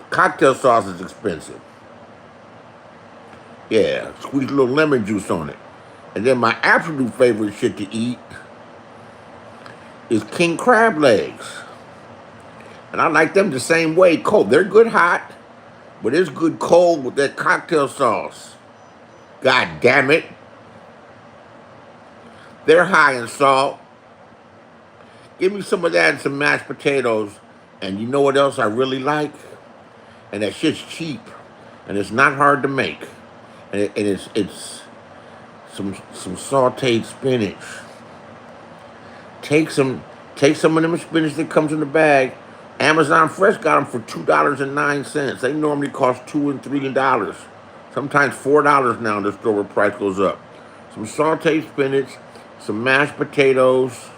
Cocktail sauce is expensive. Yeah, squeeze a little lemon juice on it. And then my absolute favorite shit to eat is king crab legs. And I like them the same way, cold. They're good hot, but it's good cold with that cocktail sauce. God damn it. They're high in salt. Give me some of that and some mashed potatoes. And you know what else I really like? And that shit's cheap. And it's not hard to make. And it's some sauteed spinach. Take some of them spinach that comes in the bag. Amazon Fresh got them for $2.09. They normally cost $2 and $3. Sometimes $4 now. The store price goes up. Some sauteed spinach, some mashed potatoes.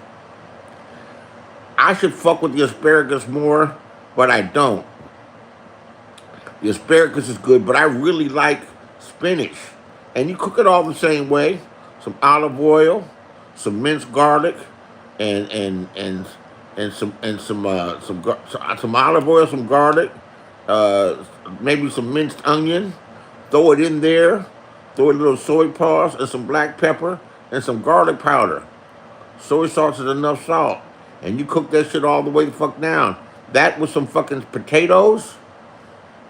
I should fuck with the asparagus more, but I don't. The asparagus is good, but I really like spinach. And you cook it all the same way. Some olive oil, some minced garlic, and some olive oil, some garlic, maybe some minced onion. Throw it in there. Throw a little soy sauce and some black pepper and some garlic powder. Soy sauce is enough salt. And you cook that shit all the way the fuck down. That with some fucking potatoes?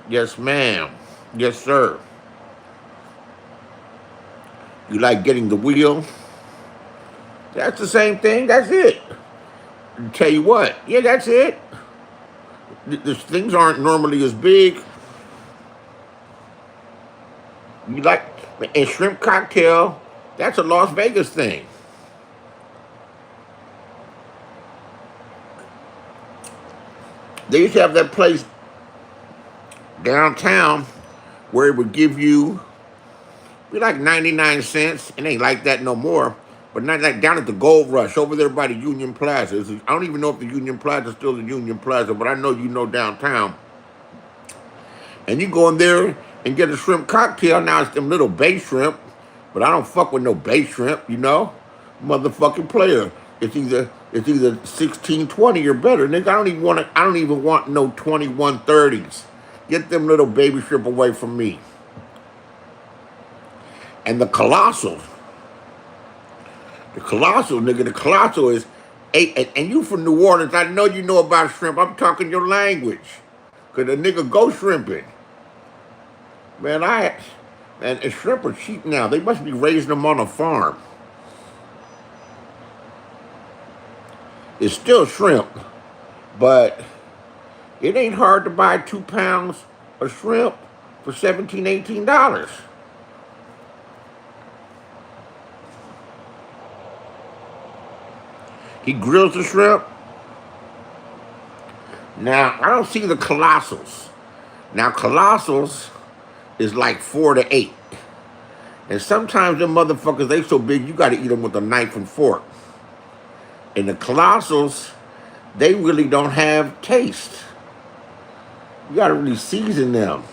Yes, ma'am. Yes, sir. You like getting the wheel? That's the same thing. That's it. I'll tell you what. Yeah, that's it. The things aren't normally as big. You like a shrimp cocktail? That's a Las Vegas thing. They used to have that place downtown where it would give you be like 99 cents. It ain't like that no more. But not like down at the Gold Rush over there by the Union Plaza. I don't even know if the Union Plaza is still the Union Plaza, but I know downtown. And you go in there and get a shrimp cocktail. Now it's them little bay shrimp, but I don't fuck with no bay shrimp, motherfucking player. It's either 1620 or better. Nigga, I don't even want no 2130s. Get them little baby shrimp away from me. And the colossal, nigga, the colossal is Hey, and you from New Orleans, I know you know about shrimp. I'm talking your language. Because the nigga go shrimping. Man, and shrimp are cheap now. They must be raising them on a farm. It's still shrimp, but it ain't hard to buy 2 pounds of shrimp for $17, $18. He grills the shrimp. Now, I don't see the colossals. Now, colossals is like 4 to 8. And sometimes them motherfuckers, they so big, you gotta eat them with a knife and fork. And the colossals, they really don't have taste. You gotta really season them.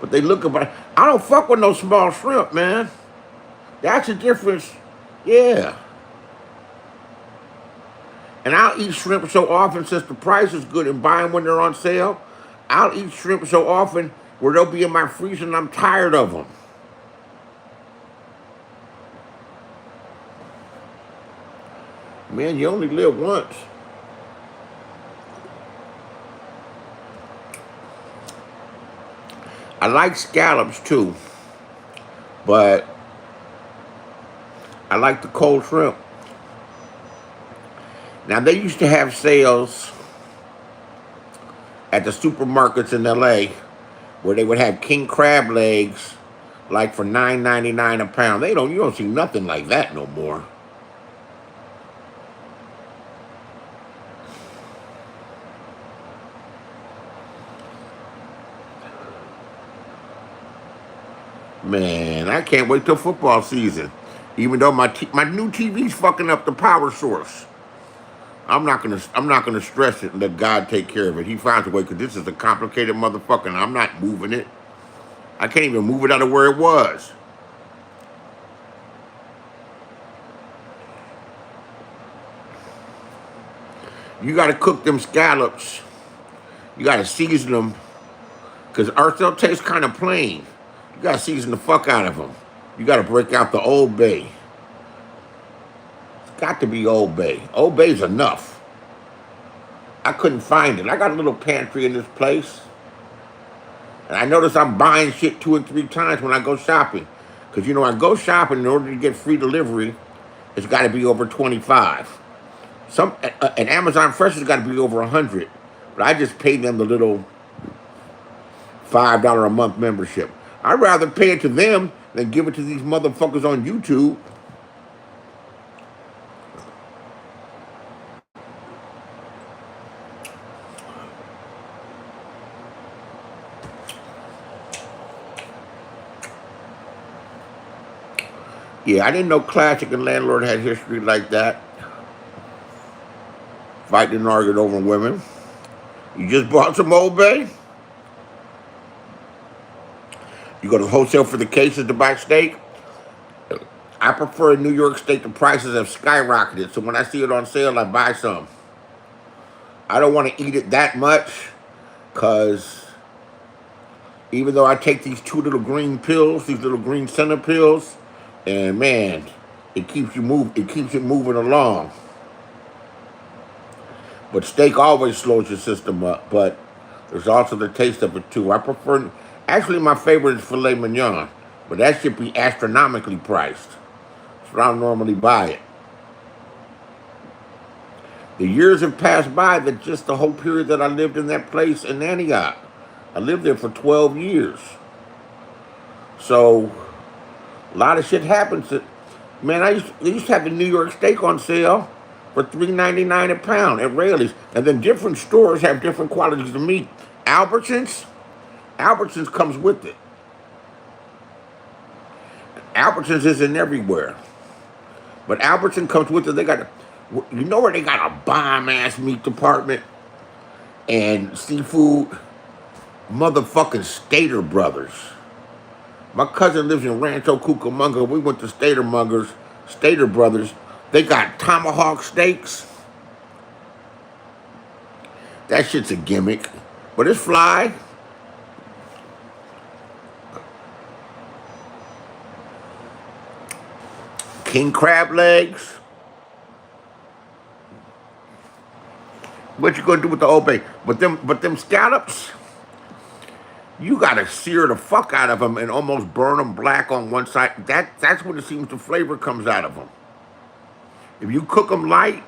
But they look about, I don't fuck with no small shrimp, man. That's the difference. Yeah. And I'll eat shrimp so often since the price is good and buy them when they're on sale. I'll eat shrimp so often where they'll be in my freezer and I'm tired of them. Man, you only live once. I like scallops too, but I like the cold shrimp. Now, they used to have sales at the supermarkets in LA where they would have king crab legs like for $9.99 a pound. You don't see nothing like that no more. Man, I can't wait till football season. Even though my new TV's fucking up the power source. I'm not gonna stress it and let God take care of it. He finds a way because this is a complicated motherfucker and I'm not moving it. I can't even move it out of where it was. You gotta cook them scallops. You gotta season them because they'll taste kind of plain. You gotta season the fuck out of them. You gotta break out the Old Bay. It's got to be Old Bay. Old Bay's enough. I couldn't find it. I got a little pantry in this place. And I notice I'm buying shit 2 and 3 times when I go shopping. Because, I go shopping in order to get free delivery, it's got to be over 25. And Amazon Fresh has got to be over 100. But I just pay them the little $5 a month membership. I'd rather pay it to them than give it to these motherfuckers on YouTube. Yeah, I didn't know Classic and Landlord had history like that. Fighting and arguing over women. You just bought some Old Bay? You go to the wholesale for the cases to buy steak? I prefer in New York State, the prices have skyrocketed. So when I see it on sale, I buy some. I don't want to eat it that much because even though I take these 2 little green pills, these little green center pills, and man, it keeps it moving along. But steak always slows your system up, but there's also the taste of it too. Actually my favorite is filet mignon, but that should be astronomically priced. So I don't normally buy it. The years have passed by that just the whole period that I lived in that place in Antioch. I lived there for 12 years. So a lot of shit happens. Man, they used to have the New York steak on sale for $3.99 a pound at Raley's. And then different stores have different qualities of meat. Albertsons comes with it. Albertsons isn't everywhere. But Albertsons comes with it. You know where they got a bomb-ass meat department and seafood? Motherfucking Stater Brothers. My cousin lives in Rancho Cucamonga. We went to Stater Brothers. They got tomahawk steaks. That shit's a gimmick, but it's fly. King crab legs. What you gonna do with the Old Bay? But them scallops, you gotta sear the fuck out of them and almost burn them black on one side. That's when it seems the flavor comes out of them. If you cook them light,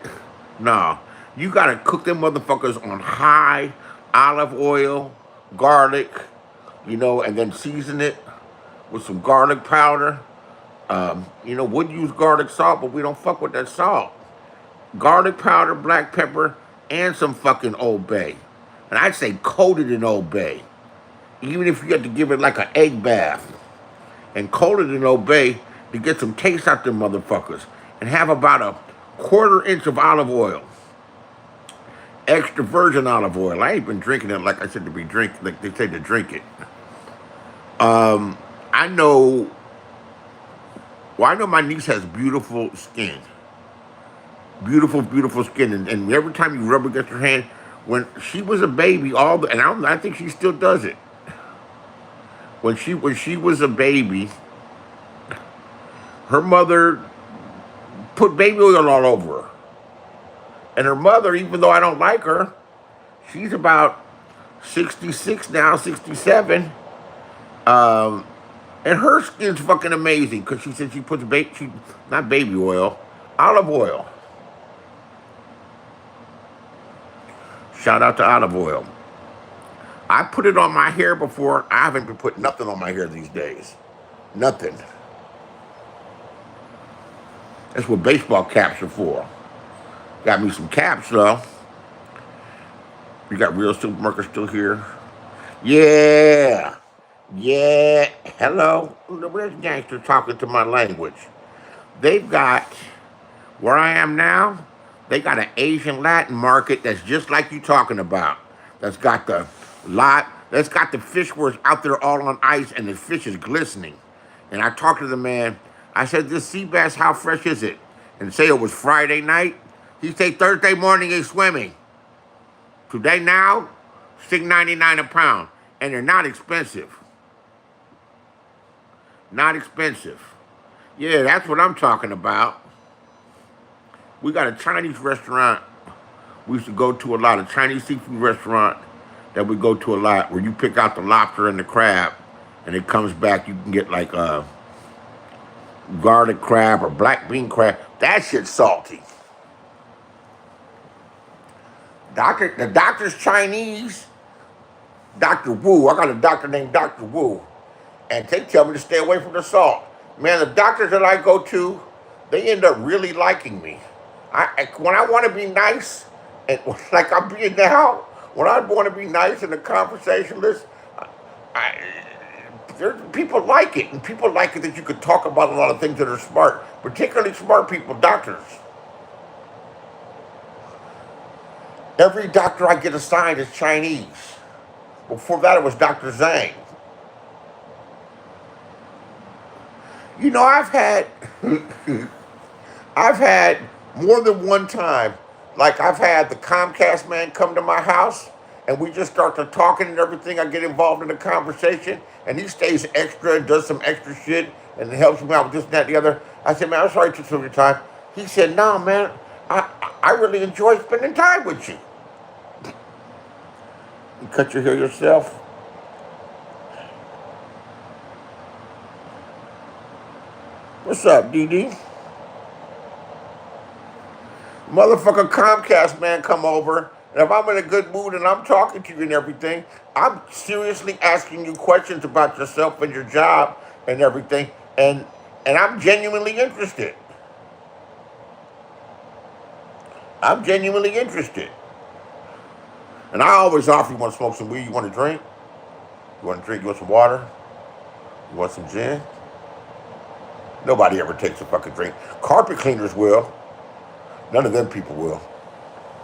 nah. You gotta cook them motherfuckers on high olive oil, garlic, and then season it with some garlic powder. Would use garlic salt, but we don't fuck with that salt. Garlic powder, black pepper, and some fucking Old Bay. And I'd say coat it in Old Bay. Even if you had to give it like an egg bath. And coat it in Old Bay to get some taste out them motherfuckers. And have about a quarter inch of olive oil. Extra virgin olive oil. I ain't been drinking it like I said to be drink, like they say to drink it. I know. Well, I know my niece has beautiful skin, beautiful, beautiful skin, and every time you rub against her hand, when she was a baby, and I think she still does it. When she was a baby, her mother put baby oil all over her, and her mother, even though I don't like her, she's about 66 now, 67. And her skin's fucking amazing because she said she puts not baby oil, olive oil. Shout out to olive oil. I put it on my hair before. I haven't been putting nothing on my hair these days. Nothing. That's what baseball caps are for. Got me some caps though. You got Real Supermarket still here? Yeah. Yeah. Hello. Where's gangster talking to my language? They've got, where I am now, they got an Asian Latin market that's just like you talking about. That's got the fish where it's out there all on ice and the fish is glistening. And I talked to the man. I said, this sea bass, how fresh is it? And say it was Friday night. He said Thursday morning he's swimming. Today now, $6.99 a pound. And they're not expensive. Not expensive. Yeah, that's what I'm talking about. We got a Chinese restaurant we used to go to a lot, a Chinese seafood restaurant that we go to a lot, where you pick out the lobster and the crab, and it comes back, you can get like a garlic crab or black bean crab. That shit's salty. The doctor's Chinese. Dr. Wu. I got a doctor named Dr. Wu. And they tell me to stay away from the salt. Man, the doctors that I go to, they end up really liking me. When I want to be nice, and like I'm being now, when I want to be nice and a conversationalist, people like it. And people like it that you could talk about a lot of things that are smart, particularly smart people, doctors. Every doctor I get assigned is Chinese. Before that, it was Dr. Zhang. I've had more than one time, like I've had the Comcast man come to my house and we just start to talking and everything. I get involved in the conversation and he stays extra and does some extra shit and helps me out with this and that and the other. I said, man, I'm sorry to take your time. He said, no, man, I really enjoy spending time with you. You cut your hair yourself? What's up, DD? Motherfucker Comcast man come over, and if I'm in a good mood and I'm talking to you and everything, I'm seriously asking you questions about yourself and your job and everything, and I'm genuinely interested. I'm genuinely interested. And I always offer, you want to smoke some weed, you want to drink? You want to drink, you want some water? You want some gin? Nobody ever takes a fucking drink. Carpet cleaners will. None of them people will.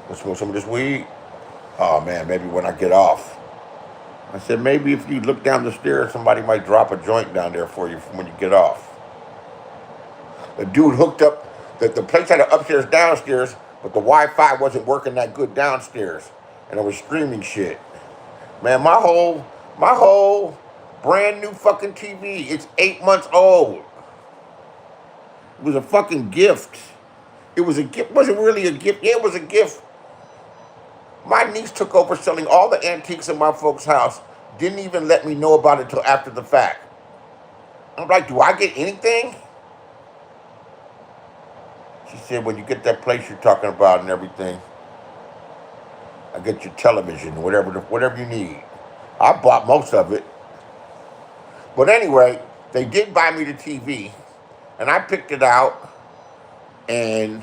Let's smoke some of this weed. Oh man, maybe when I get off. I said, maybe if you look down the stairs, somebody might drop a joint down there for you when you get off. The dude hooked up, the place had an upstairs, downstairs, but the Wi-Fi wasn't working that good downstairs. And it was streaming shit. Man, my whole brand new fucking TV, it's 8 months old. It was a fucking gift. It was a gift. Wasn't really a gift. Yeah, it was a gift. My niece took over selling all the antiques in my folks' house. Didn't even let me know about it till after the fact. I'm like, do I get anything? She said, when you get that place you're talking about and everything, I get your television, whatever you need. I bought most of it. But anyway, they did buy me the TV, and I picked it out, and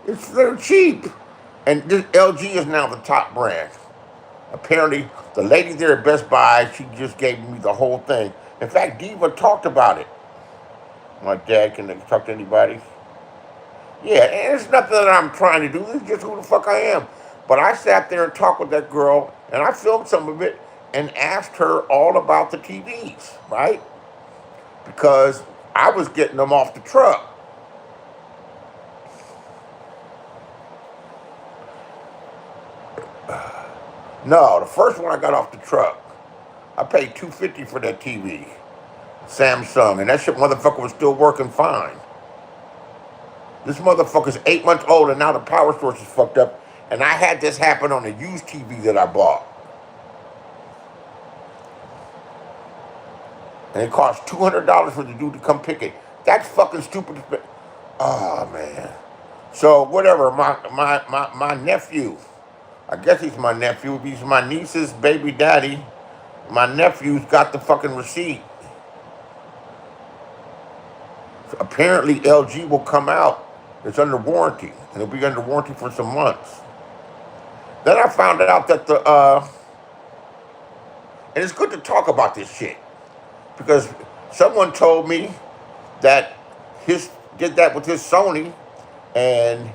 they're cheap. And this LG is now the top brand. Apparently, the lady there at Best Buy, she just gave me the whole thing. In fact, Diva talked about it. My dad can talk to anybody. Yeah, and it's nothing that I'm trying to do. This is just who the fuck I am. But I sat there and talked with that girl, and I filmed some of it and asked her all about the TVs, right? Because I was getting them off the truck. No, the first one I got off the truck, I paid $250 for that TV, Samsung, and that shit motherfucker was still working fine. This motherfucker's 8 months old, and now the power source is fucked up. And I had this happen on a used TV that I bought. And it cost $200 for the dude to come pick it. That's fucking stupid. Oh, man. So, whatever, my nephew, I guess he's my nephew. He's my niece's baby daddy. My nephew's got the fucking receipt. So apparently, LG will come out. It's under warranty. And it'll be under warranty for some months. Then I found out that and it's good to talk about this shit. Because someone told me that did that with his Sony, and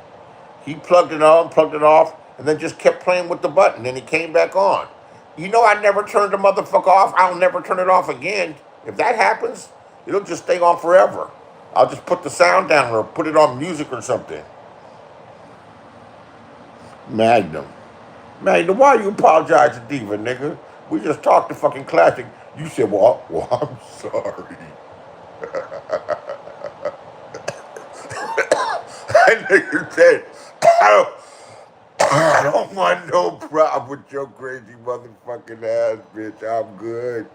he plugged it on, plugged it off, and then just kept playing with the button, and it came back on. You know, I never turned the motherfucker off. I'll never turn it off again. If that happens, it'll just stay on forever. I'll just put the sound down or put it on music or something. Magnum, why you apologize to Diva, nigga? We just talked to fucking classic. You said, well, I'm sorry. That nigga said, I don't want no problem with your crazy motherfucking ass, bitch. I'm good.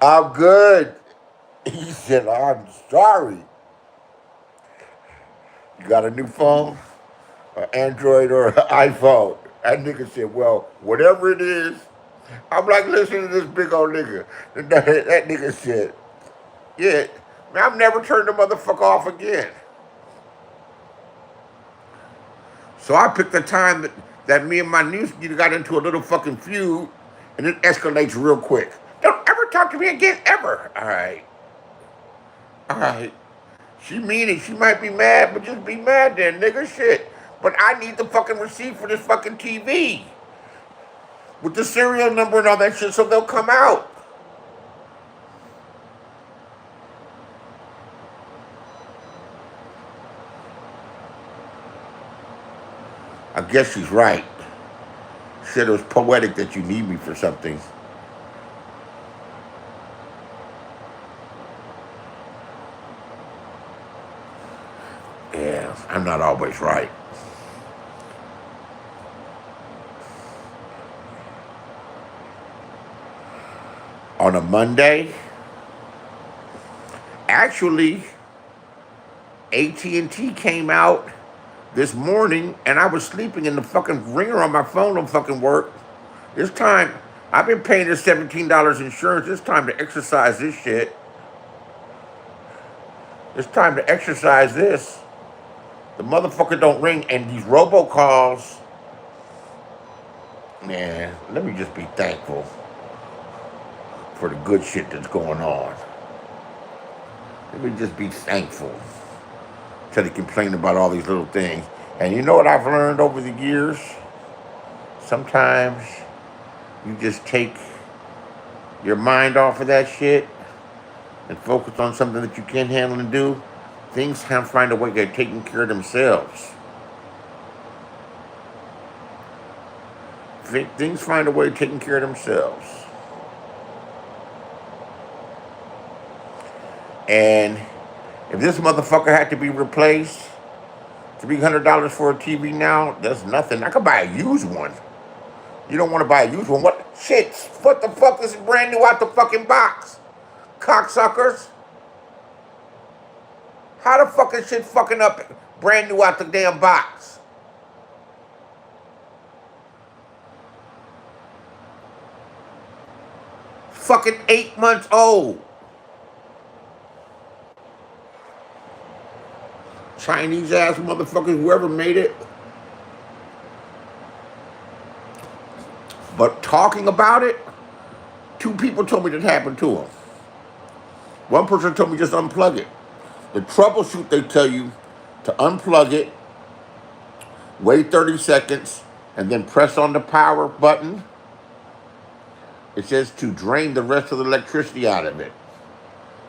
I'm good. He said, I'm sorry. You got a new phone? An Android or an iPhone? That nigga said, well, whatever it is. I'm like, listen to this big old nigga. That nigga said, yeah, man, I've never turned the motherfucker off again. So I picked the time that me and my niece got into a little fucking feud, and it escalates real quick. Don't ever talk to me again, ever. All right. All right. She mean it. She might be mad, but just be mad then, nigga. Shit. But I need the fucking receipt for this fucking TV. With the serial number and all that shit, so they'll come out. I guess she's right. She said it was poetic that you need me for something. Yeah, I'm not always right. On a Monday, actually, AT&T came out this morning, and I was sleeping, and the fucking ringer on my phone don't fucking work. It's time. I've been paying this $17 insurance. It's time to exercise this shit. It's time to exercise this. The motherfucker don't ring, and these robocalls, man, let me just be thankful for the good shit that's going on. Let me just be thankful. Instead of complaining about all these little things. And you know what I've learned over the years? Sometimes you just take your mind off of that shit and focus on something that you can handle and do. Things can find a way of taking care of themselves. Things find a way of taking care of themselves. And if this motherfucker had to be replaced, $300 for a TV now, that's nothing. I could buy a used one. You don't want to buy a used one. What shit? What the fuck is brand new out the fucking box? Cocksuckers. How the fuck is shit fucking up brand new out the damn box? Fucking 8 months old. Chinese ass motherfuckers, whoever made it. But talking about it, 2 people told me that happened to them. One person told me just unplug it. The troubleshoot, they tell you to unplug it, wait 30 seconds, and then press on the power button. It says to drain the rest of the electricity out of it.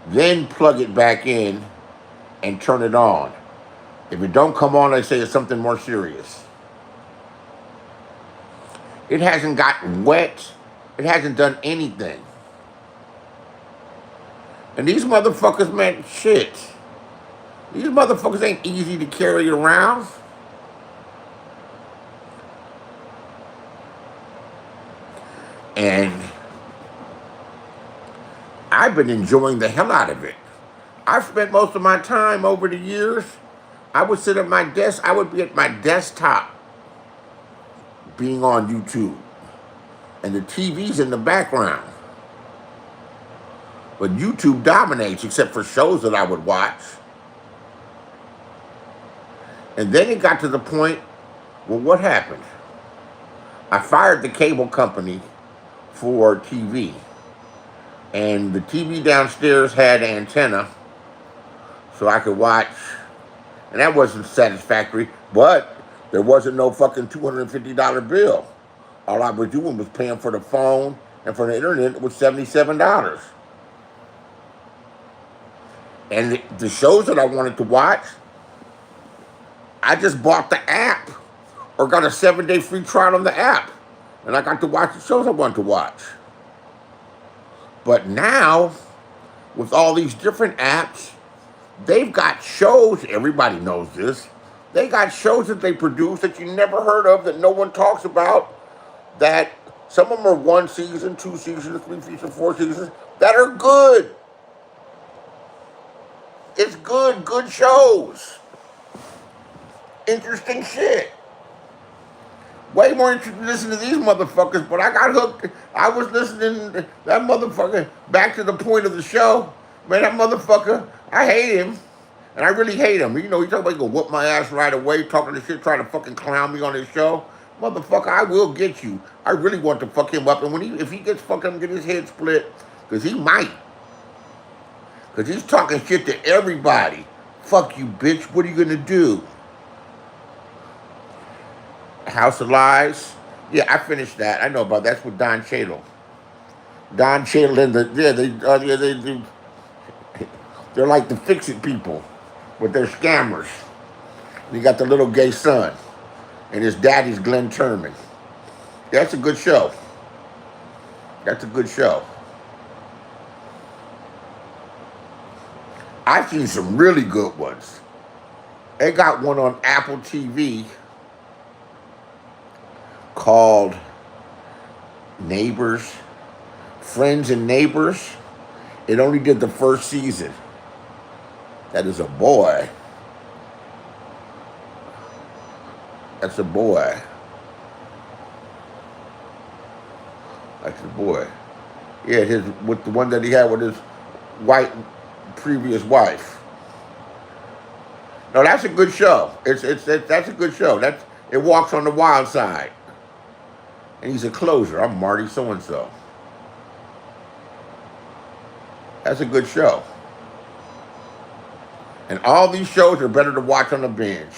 Then plug it back in and turn it on. If it don't come on, they say it's something more serious. It hasn't gotten wet. It hasn't done anything. And these motherfuckers, man, shit. These motherfuckers ain't easy to carry around. And I've been enjoying the hell out of it. I've spent most of my time over the years. I would sit at my desk. I would be at my desktop being on YouTube. And the TV's in the background. But YouTube dominates except for shows that I would watch. And then it got to the point, well, what happened? I fired the cable company for TV. And the TV downstairs had an antenna so I could watch. And that wasn't satisfactory, but there wasn't no fucking $250 bill. All I was doing was paying for the phone and for the internet. It was $77. And the shows that I wanted to watch, I just bought the app or got a 7-day free trial on the app. And I got to watch the shows I wanted to watch. But now, with all these different apps, they've got shows, everybody knows this, they got shows that they produce that you never heard of, that no one talks about, that some of them are 1 season, 2 seasons, 3 seasons, 4 seasons, that are good. It's good shows. Interesting shit. Way more interesting to listen to these motherfuckers, but I got hooked. I was listening to that motherfucker back to the point of the show. Man, that motherfucker, I hate him. And I really hate him. You know, he talking about he gonna whoop my ass right away, talking this shit, trying to fucking clown me on his show. Motherfucker, I will get you. I really want to fuck him up. And when if he gets fucked up and get his head split, because he might. Because he's talking shit to everybody. Fuck you, bitch. What are you gonna do? House of Lies. Yeah, I finished that. I know about that. That's with Don Cheadle. Don Cheadle and they're like the fix-it people, but they're scammers. And you got the little gay son, and his daddy's Glenn Turman. That's a good show. That's a good show. I've seen some really good ones. They got one on Apple TV called Neighbors, Friends and Neighbors. It only did the first season. That is a boy. That's a boy. That's a boy. Yeah, his with the one that he had with his white previous wife. No, that's a good show. That's a good show. It walks on the wild side. And he's a closer. I'm Marty so-and-so. That's a good show. And all these shows are better to watch on a binge.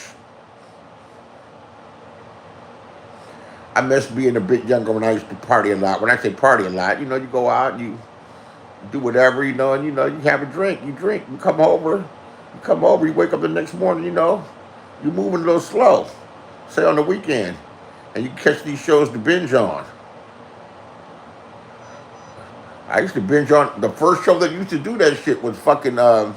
I miss being a bit younger when I used to party a lot. When I say party a lot, you know, you go out, you do whatever, you know, and you have a drink. You drink, you come over, you wake up the next morning, you know, you're moving a little slow. Say on the weekend. And you catch these shows to binge on. I used to binge on, the first show that used to do that shit was fucking, I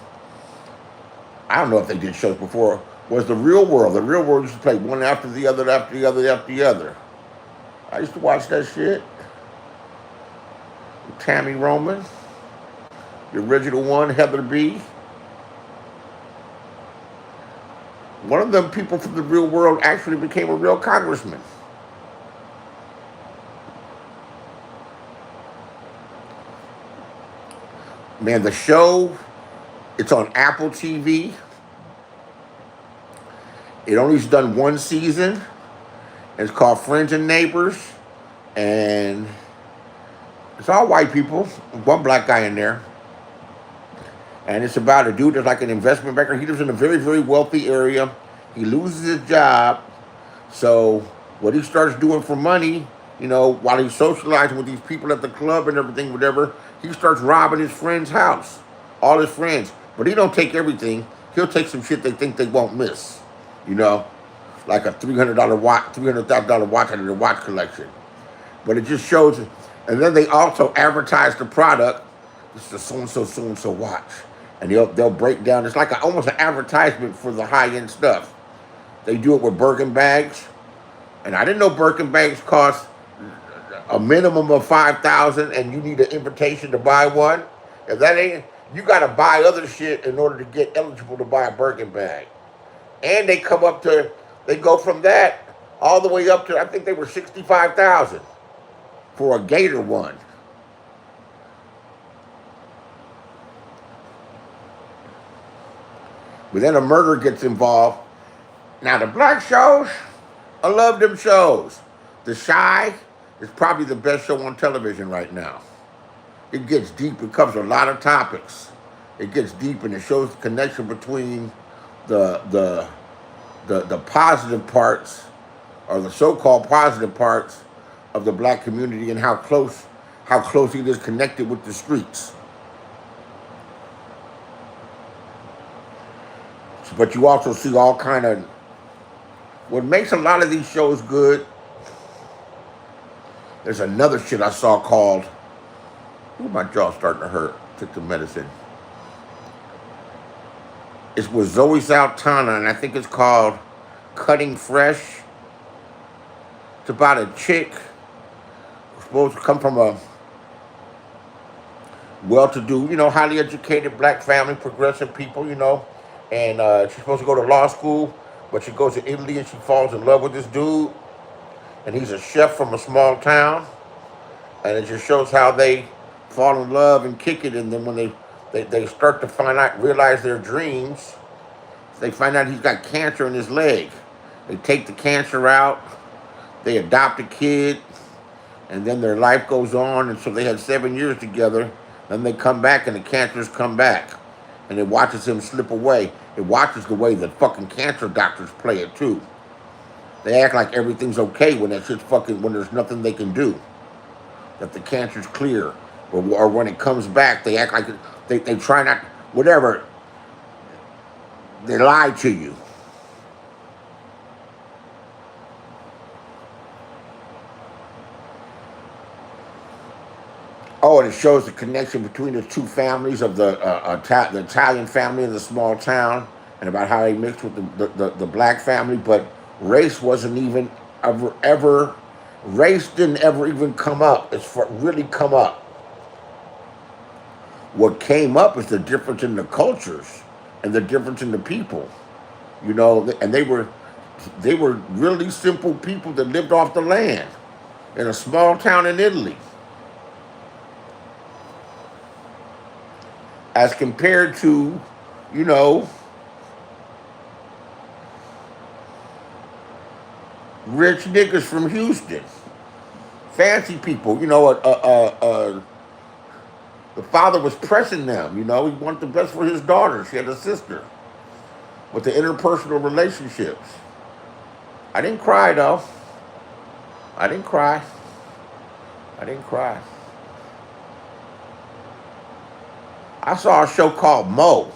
don't know if they did shows before, was The Real World. The Real World used to play one after the other, after the other, after the other. I used to watch that shit. Tammy Roman, the original one, Heather B. One of them people from the real world actually became a real congressman. Man, the show, it's on Apple TV. It only's done one season. It's called Friends and Neighbors. And it's all white people, one black guy in there. And it's about a dude that's like an investment banker. He lives in a very, very wealthy area. He loses his job. So what he starts doing for money, while he's socializing with these people at the club and everything, whatever, he starts robbing his friend's house, all his friends. But he don't take everything. He'll take some shit they think they won't miss, you know, like a $300 watch, $300,000 watch out of their watch collection. But it just shows, and then they also advertise the product. This is a so-and-so watch. And they'll break down, it's like almost an advertisement for the high-end stuff. They do it with Birkin bags. And I didn't know Birkin bags cost a minimum of $5,000 and you need an invitation to buy one. If that ain't, you got to buy other shit in order to get eligible to buy a Birkin bag. And they go from that all the way up to, I think they were $65,000 for a Gator one. But then a murder gets involved. Now the black shows, I love them shows. The Shy is probably the best show on television right now. It gets deep. It covers a lot of topics. It gets deep and it shows the connection between the positive parts, or the so-called positive parts of the black community, and how closely it is connected with the streets. But you also see all kind of, what makes a lot of these shows good, there's another shit I saw called, my jaw's starting to hurt, took the medicine. It's with Zoe Saldana, and I think it's called Cutting Fresh. It's about a chick who's supposed to come from a well-to-do, highly educated black family, progressive people, and she's supposed to go to law school, but she goes to Italy and she falls in love with this dude, and he's a chef from a small town, and it just shows how they fall in love and kick it, and then when they start to realize their dreams, they find out he's got cancer in his leg. They take the cancer out, they adopt a kid, and then their life goes on, and so they had 7 years together, then they come back and the cancer's come back. And it watches him slip away. It watches the way the fucking cancer doctors play it too. They act like everything's okay when that shit's when there's nothing they can do. That the cancer's clear. Or when it comes back, they act like they try not, whatever. They lie to you. Oh, and it shows the connection between the two families of the Italian family in the small town, and about how they mixed with the black family. But race wasn't even race didn't ever even come up. Really come up. What came up is the difference in the cultures and the difference in the people, and they were really simple people that lived off the land in a small town in Italy. As compared to, rich niggas from Houston, fancy people. The father was pressing them. He wanted the best for his daughter. She had a sister. With the interpersonal relationships, I didn't cry though. I didn't cry. I saw a show called Mo.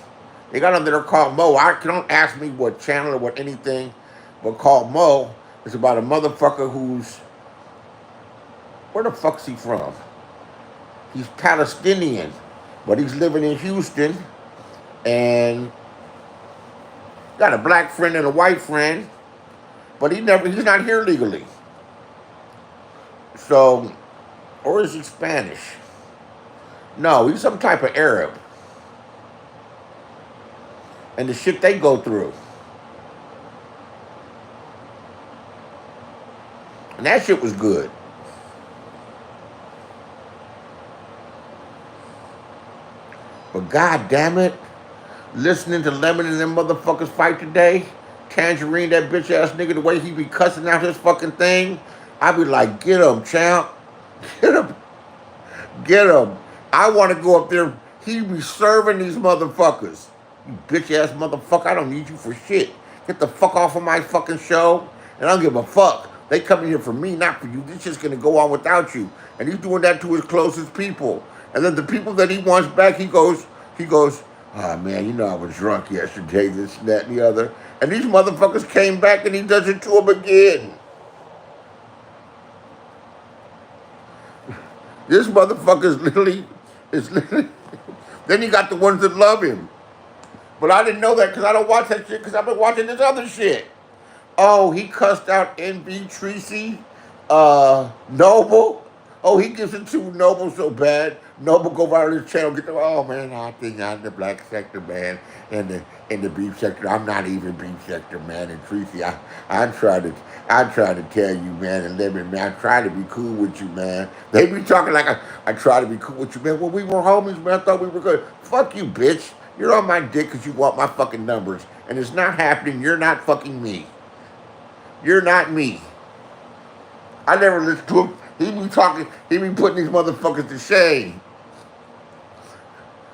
They got on there called Mo. Don't ask me what channel or what anything, but called Mo. It's about a motherfucker who's, where the fuck's he from? He's Palestinian, but he's living in Houston, and got a black friend and a white friend, but he's not here legally. So, or is he Spanish? No, he's some type of Arab. And the shit they go through. And that shit was good. But god damn it, listening to Lemon and them motherfuckers fight today, Tangerine, that bitch ass nigga, the way he be cussing out his fucking thing, I be like, get him, champ. Get him. Get him. I want to go up there. He be serving these motherfuckers. You bitch ass motherfucker, I don't need you for shit. Get the fuck off of my fucking show. And I don't give a fuck. They come in here for me, not for you. This shit's gonna go on without you. And he's doing that to his closest people. And then the people that he wants back, he goes, oh man, you know I was drunk yesterday, this, that, and the other. And these motherfuckers came back and he does it to them again. This motherfucker is literally, then you got the ones that love him. But I didn't know that because I don't watch that shit because I've been watching this other shit. Oh, he cussed out NB Tracy, Noble. Oh, he gives it to Noble so bad. Noble go viral his channel, get the, oh man, I think I'm the black sector, man, and the beef sector. I'm not even beef sector, man. And Tracy, I'm trying to tell you, man, and Lemon, man, I'm trying to be cool with you, man. They be talking like I try to be cool with you, man. Well, we were homies, man. I thought we were good. Fuck you, bitch. You're on my dick because you want my fucking numbers. And it's not happening. You're not fucking me. You're not me. I never listen to him. He be putting these motherfuckers to shame.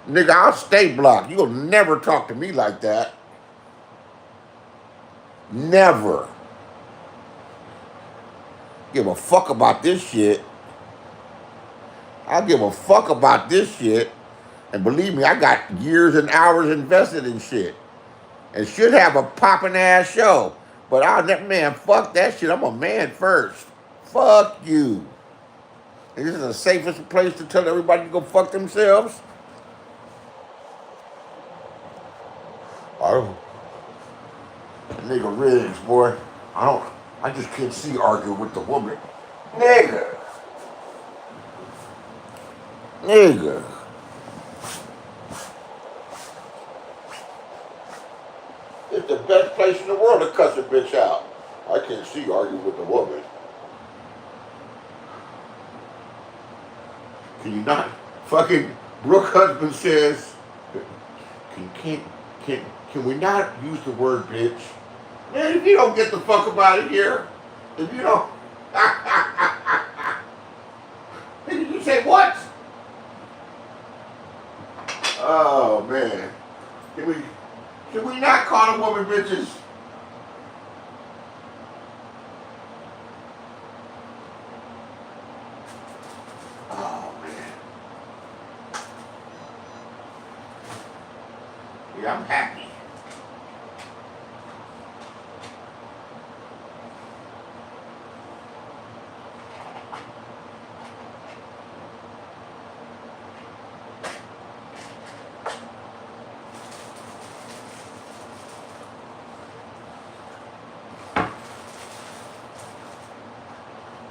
Nigga, I'll stay blocked. You'll never talk to me like that. Never. Give a fuck about this shit. I'll give a fuck about this shit. And believe me, I got years and hours invested in shit. And should have a popping ass show. But man, fuck that shit. I'm a man first. Fuck you. And this is the safest place to tell everybody to go fuck themselves. Oh, nigga Riggs, boy. I just can't see arguing with the woman. Nigga. It's the best place in the world to cuss a bitch out. I can't see arguing with the woman. Can you not? Fucking Brooke husband says, can we not use the word bitch? Man, if you don't get the fuck up out of here, if you don't, did you say what? Oh man, can we not call a woman bitches? Oh man, yeah, I'm happy.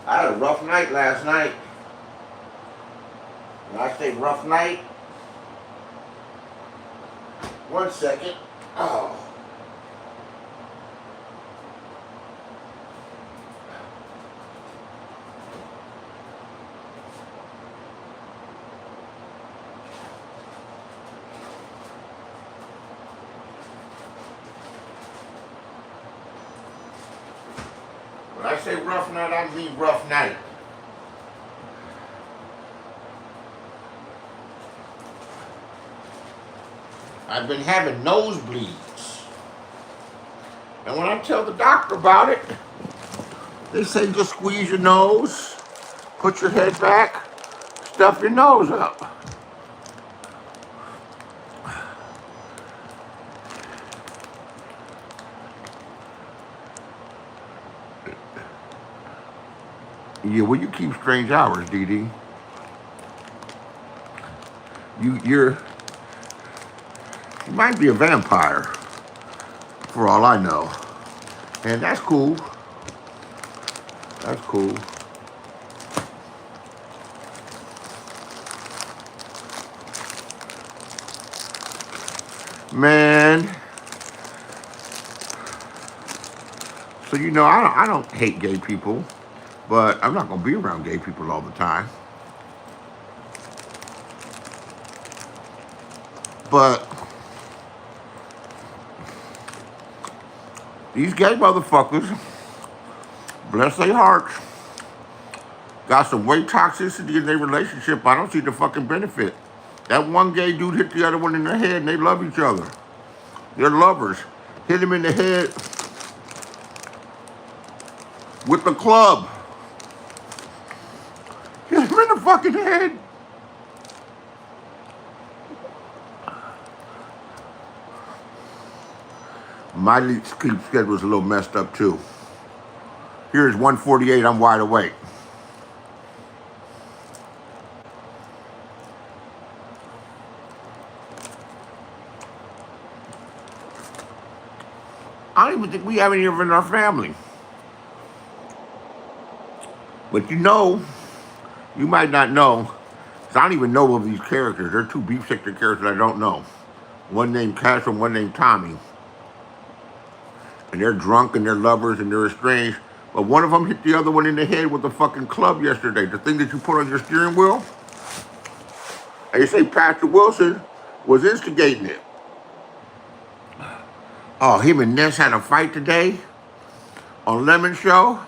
I had a rough night last night. When I say rough night, 1 second. Oh. When I say rough night, I mean rough night. I've been having nosebleeds. And when I tell the doctor about it, they say just squeeze your nose, put your head back, stuff your nose up. Yeah, well, you keep strange hours, Dee Dee. You might be a vampire, for all I know. And that's cool. That's cool. Man, so you know, I don't hate gay people, but I'm not gonna be around gay people all the time. But these gay motherfuckers, bless their hearts, got some weight toxicity in their relationship. I don't see the fucking benefit. That one gay dude hit the other one in the head and they love each other. They're lovers. Hit him in the head with the club. Hit him in the fucking head. My sleep schedule's a little messed up too. Here's 1:48, I'm wide awake. I don't even think we have any of it in our family. But you know, you might not know, because I don't even know of these characters. There are two beef sector characters I don't know. One named Cash and one named Tommy. And they're drunk and they're lovers and they're estranged. But one of them hit the other one in the head with a fucking club yesterday. The thing that you put on your steering wheel. And you say Patrick Wilson was instigating it. Oh, him and Ness had a fight today on Lemon Show.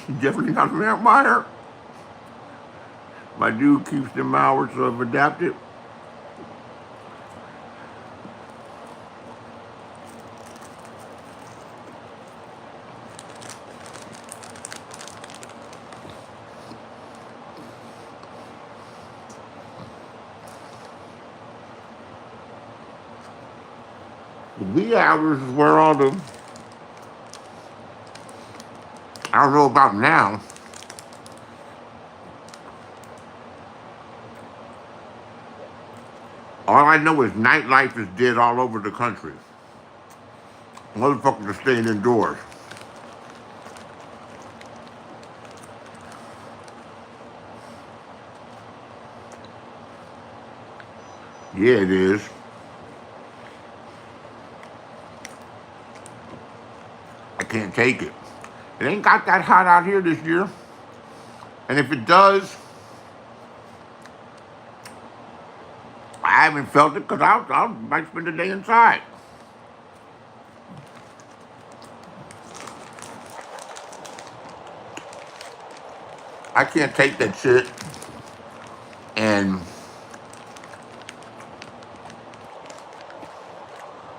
Definitely not a vampire. My dude keeps them hours of adapted. The wee hours is where all the, I don't know about now. All I know is nightlife is dead all over the country. Motherfuckers are staying indoors. Yeah, it is. I can't take it. It ain't got that hot out here this year. And if it does, I haven't felt it because I might spend the day inside. I can't take that shit. And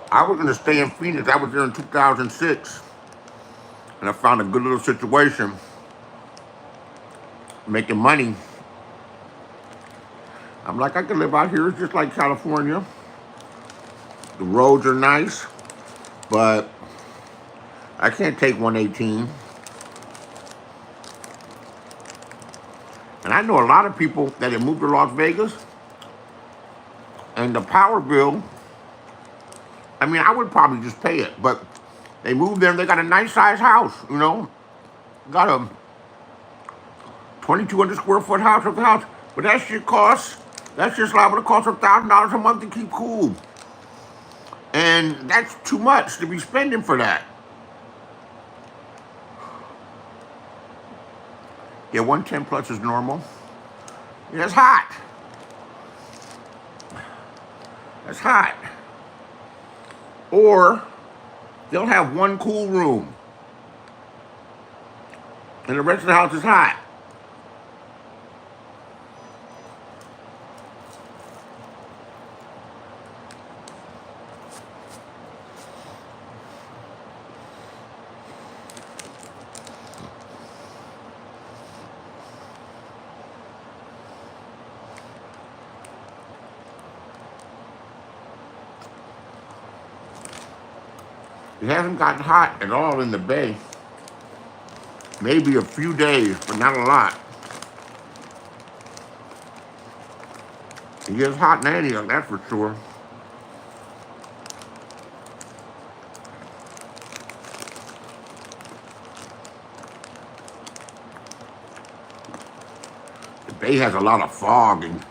I was going to stay in Phoenix. I was there in 2006. And I found a good little situation making money. I'm like, I could live out here. It's just like California. The roads are nice, but I can't take 118. And I know a lot of people that have moved to Las Vegas, and the power bill, I mean, I would probably just pay it, but they moved there and they got a nice size house, you know, got a 2,200 square foot house of the house, but that shit costs, that's just liable to cost $1,000 a month to keep cool. And that's too much to be spending for that. Yeah, 110 plus is normal. Yeah, that's hot. That's hot. Or they'll have one cool room and the rest of the house is hot. It hasn't gotten hot at all in the Bay. Maybe a few days, but not a lot. It gets hot in Antioch, that's for sure. The Bay has a lot of fog and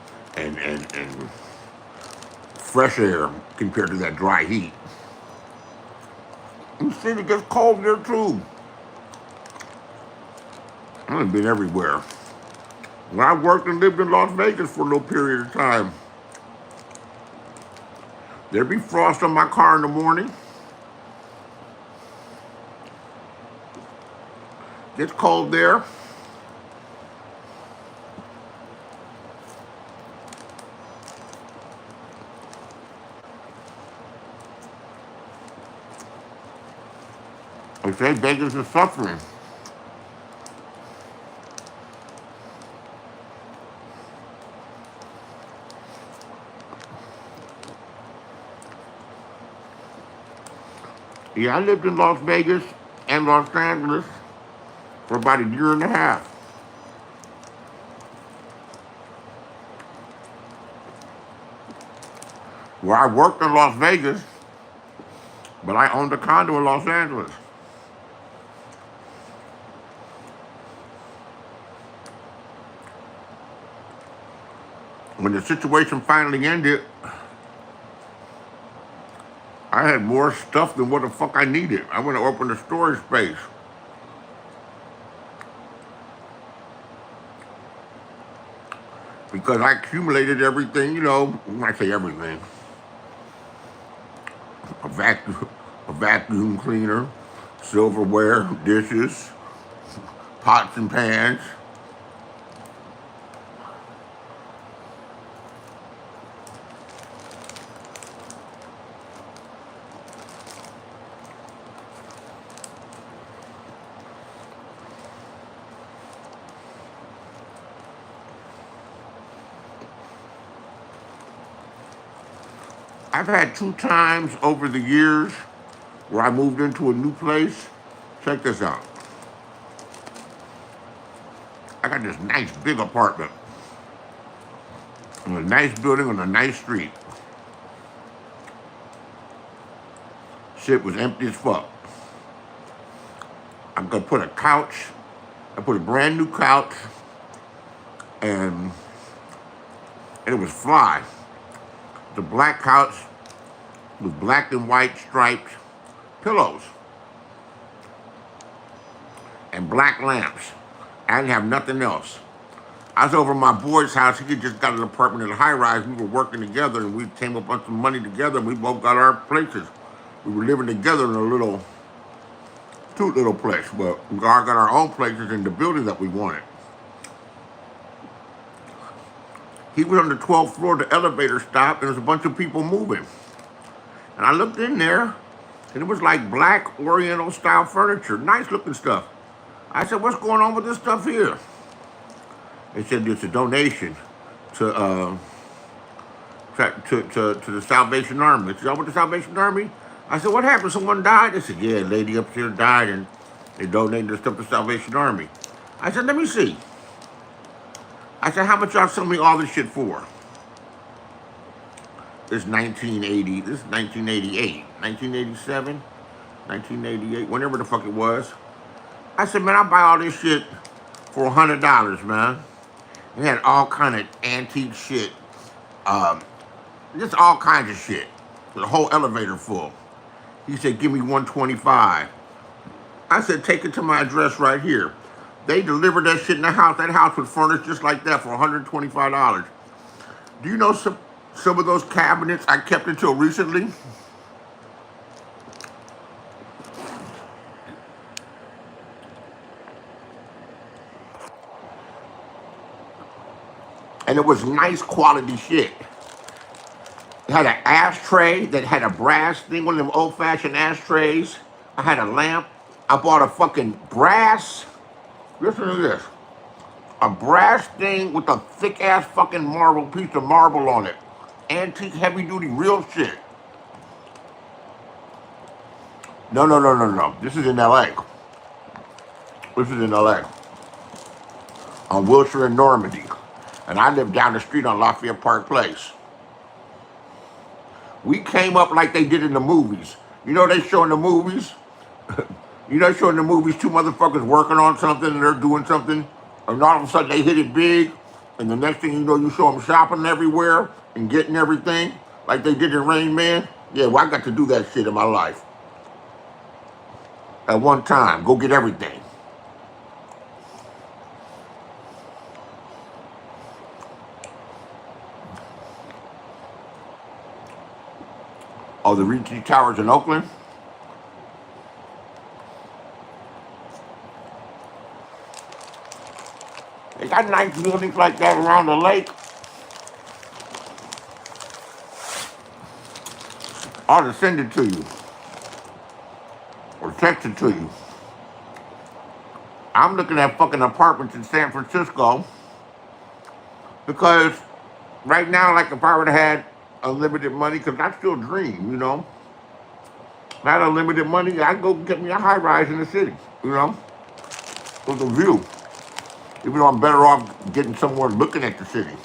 fresh air compared to that dry heat. You see, it gets cold there too. I've been everywhere. When I worked and lived in Las Vegas for a little period of time, there'd be frost on my car in the morning. Gets cold there. They say Vegas is suffering. Yeah, I lived in Las Vegas and Los Angeles for about a year and a half. Where I worked in Las Vegas, but I owned a condo in Los Angeles. When the situation finally ended, I had more stuff than what the fuck I needed. I went to open a storage space. Because I accumulated everything, when I say everything, a vacuum cleaner, silverware, dishes, pots and pans. I've had 2 times over the years where I moved into a new place. Check this out. I got this nice big apartment in a nice building on a nice street. Shit was empty as fuck. I'm gonna put a couch. I put a brand new couch, and it was fly. The black couch with black and white striped pillows and black lamps. I didn't have nothing else. I was over at my boy's house. He had just got an apartment in a high rise. We were working together, and we came up on some money together, and we both got our places. We were living together in a cute little place, but we all got our own places in the building that we wanted. He was on the 12th floor, the elevator stopped, and there was a bunch of people moving. And I looked in there, and it was like black Oriental style furniture, nice looking stuff. I said, what's going on with this stuff here? They said it's a donation to the Salvation Army. I said, y'all with the Salvation Army? I said, what happened? Someone died? They said, yeah, a lady up here died, and they donated the stuff to the Salvation Army. I said, let me see. I said, how much y'all selling me all this shit for? This 1980, this is 1988, 1987, 1988, whenever the fuck it was. I said, man, I'll buy all this shit for $100, man. It had all kind of antique shit, just all kinds of shit. The whole elevator full. He said, give me $125. I said, take it to my address right here. They delivered that shit in the house. That house was furnished just like that for $125. Do you know some of those cabinets I kept until recently? And it was nice quality shit. It had an ashtray that had a brass thing, one of them old-fashioned ashtrays. I had a lamp. I bought a fucking brass. Listen to this. A brass thing with a thick-ass fucking piece of marble on it. Antique, heavy-duty, real shit. No. This is in L.A. This is in L.A. On Wilshire and Normandy. And I live down the street on Lafayette Park Place. We came up like they did in the movies. You know they show in the movies? You know, showing the movies, 2 motherfuckers working on something and they're doing something, and all of a sudden they hit it big, and the next thing you know, you show them shopping everywhere and getting everything. like they did in Rain Man. Yeah, well, I got to do that shit in my life at one time. Go get everything. Oh, the Regency Towers in Oakland. They got nice buildings like that around the lake. I'll just send it to you or text it to you. I'm looking at fucking apartments in San Francisco because right now, like if I would have had unlimited money, because I still dream, you know. If I had unlimited money, I'd go get me a high rise in the city, you know, with a view. Even though I'm better off getting somewhere looking at the city.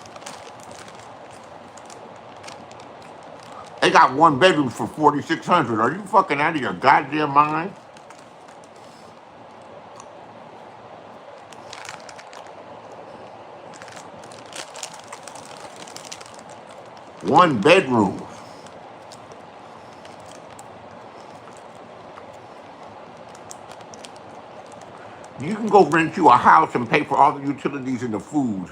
They got one bedrooms for 4,600. Are you fucking out of your goddamn mind? One bedroom. You can go rent you a house and pay for all the utilities and the food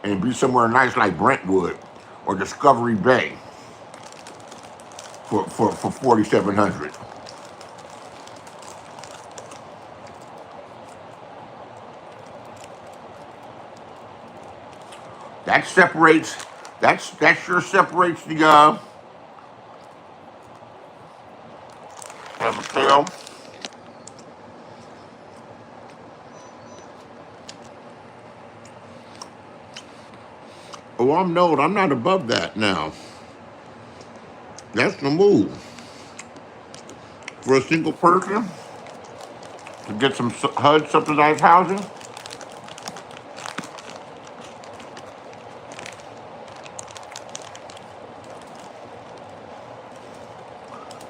and be somewhere nice like Brentwood or Discovery Bay for 4,700. That separates. That sure separates the Mateo. Oh, I'm not above that now. That's the move for a single person to get some HUD subsidized housing.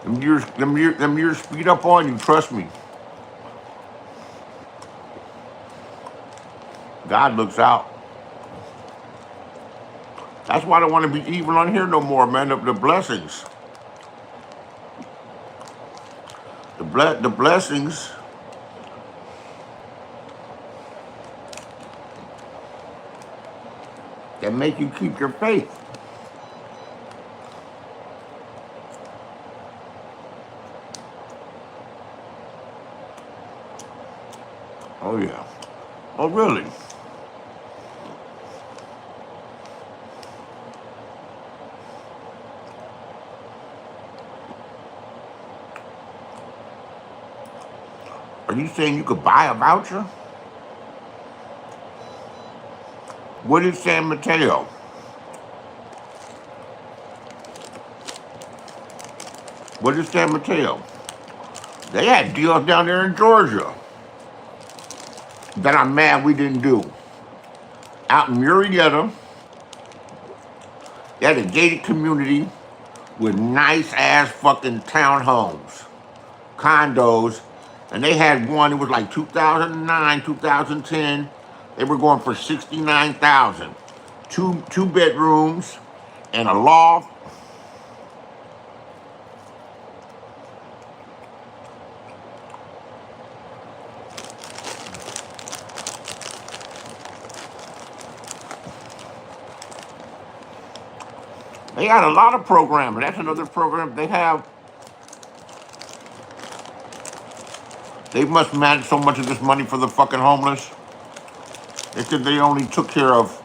Them years speed up on you. Trust me. God looks out. That's why I don't want to be evil on here no more, man. The blessings, the blessings that make you keep your faith. Oh yeah. Oh really? Are you saying you could buy a voucher? What is San Mateo? What is San Mateo? They had deals down there in Georgia that I'm mad we didn't do. Out in Murrieta, they had a gated community with nice ass fucking townhomes, condos, and they had one. It was like 2009, 2010. They were going for 69,000. Two bedrooms and a loft. They got a lot of programming. That's another program they have. They must manage so much of this money for the fucking homeless. They said they only took care of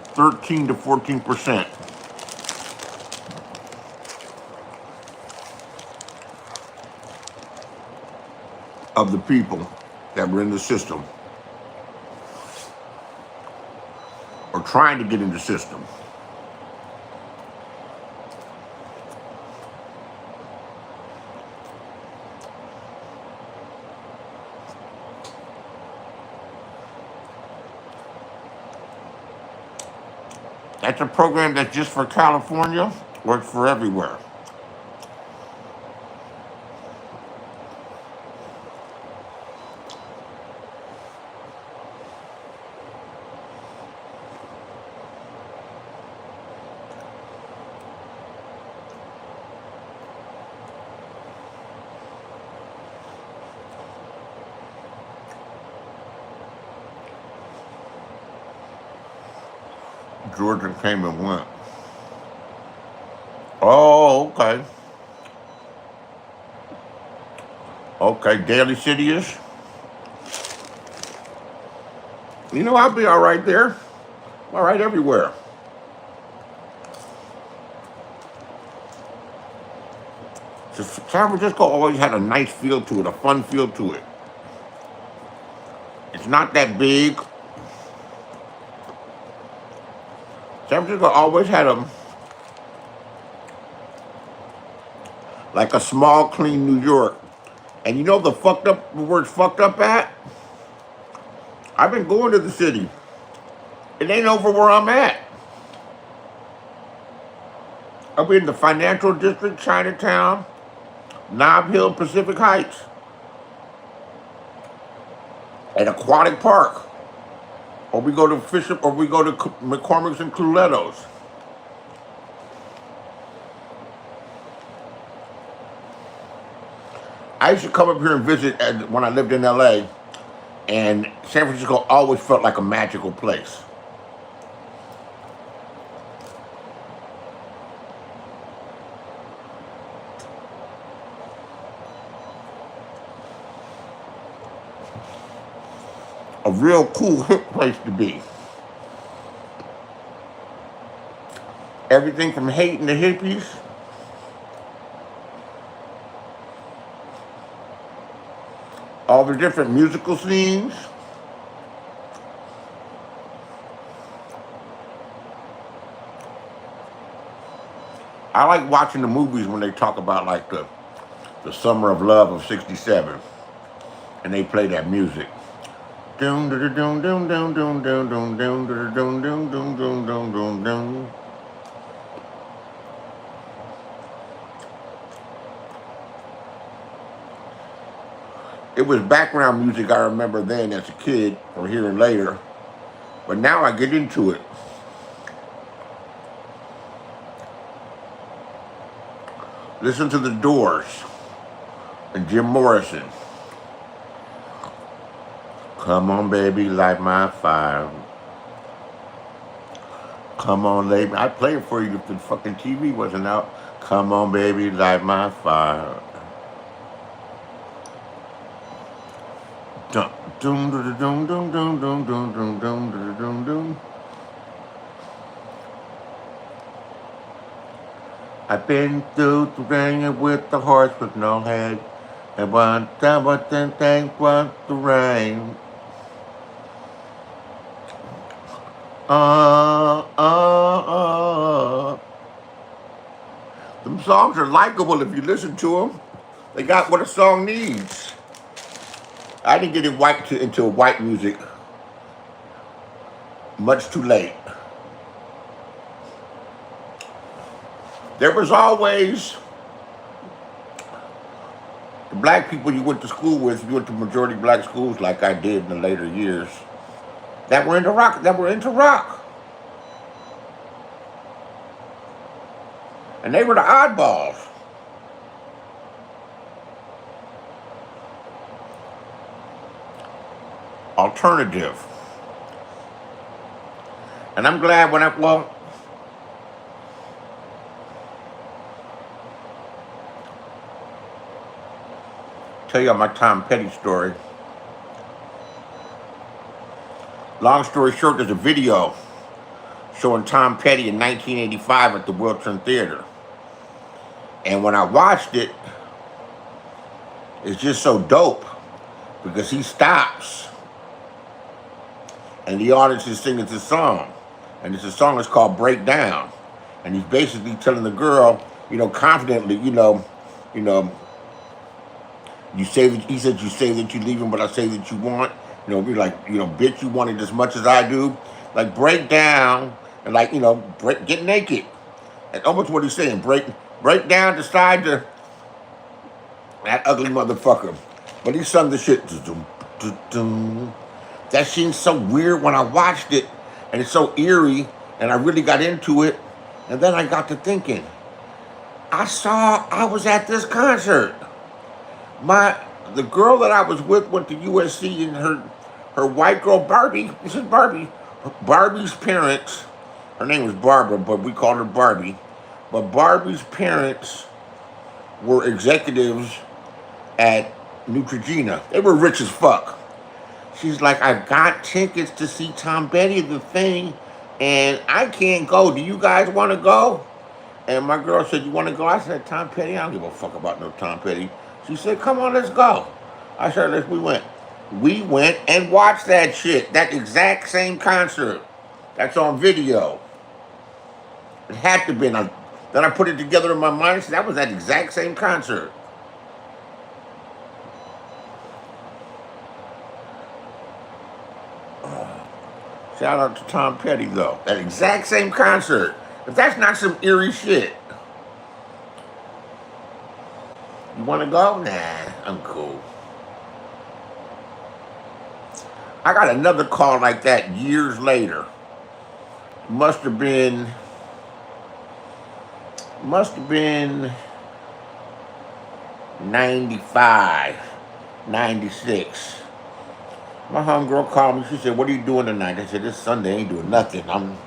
13 to 14% of the people that were in the system or trying to get in the system. That's a program that's just for California, works for everywhere. Georgia came and went. Oh, okay. Okay, Daly City is. You know, I'll be all right there. All right everywhere. So San Francisco always had a nice feel to it, a fun feel to it. It's not that big. San Francisco always had like a small, clean New York. And you know where it's fucked up at? I've been going to the city. It ain't over where I'm at. I'll be in the financial district, Chinatown, Nob Hill, Pacific Heights, at Aquatic Park. Or we go to Fisher, or we go to McCormick's and Cluletto's. I used to come up here and visit when I lived in LA, and San Francisco always felt like a magical place. A real cool, hip place to be. Everything from hating the hippies all the different musical scenes. I like watching the movies when they talk about like the summer of love of '67, and they play that music. Doom doom doom doom doom doom doom doom doom doom doom doom doom doom doom doom. It was background music I remember then as a kid or hearing later, but now I get into it. Listen to the Doors and Jim Morrison. Come on, baby, light my fire. Come on, lady. I'd play it for you if the fucking TV wasn't out. Come on, baby, light my fire. Dum dum dum dum dum dum dum dum dum dum dum. I've been through the rain with the horse with no head, and one time what then things was the rain. Them songs are likable if you listen to them. They got what a song needs. I didn't get into white music much too late. There was always the black people you went to school with. You went to majority black schools, like I did in the later years, that were into rock. And they were the oddballs. Alternative. And I'm glad tell you my Tom Petty story. Long story short, there's a video showing Tom Petty in 1985 at the World Trade Theater. And when I watched it, it's just so dope because he stops and the audience is singing this song. And this song is called Breakdown. And he's basically telling the girl, confidently, you say that, he said, you say that you leave him, but I say that you want. Be like, bitch, you want it as much as I do. Like, break down and like, get naked. That's almost what he's saying. Break down, decide to that ugly motherfucker. But he sung the shit. That seems so weird when I watched it, and it's so eerie, and I really got into it. And then I got to thinking, I was at this concert. The girl that I was with went to USC, and her white girl Barbie, this is Barbie, Barbie's parents Her name was Barbara, but we called her Barbie. But Barbie's parents were executives at Neutrogena. They were rich as fuck. She's like, I got tickets to see Tom Petty, the thing, and I can't go. Do you guys want to go? And my girl said, you want to go? I said, Tom Petty? I don't give a fuck about no Tom Petty. She said, come on, let's go. I said, let's, we went. We went and watched that shit, that exact same concert. That's on video. It had to be. Then I put it together in my mind. So that was that exact same concert. Shout out to Tom Petty, though. That exact same concert. If that's not some eerie shit. You want to go? Nah, I'm cool. I got another call like that years later. Must have been 95, 96. My homegirl called me. She said, what are you doing tonight? I said, this Sunday ain't doing nothing. I'm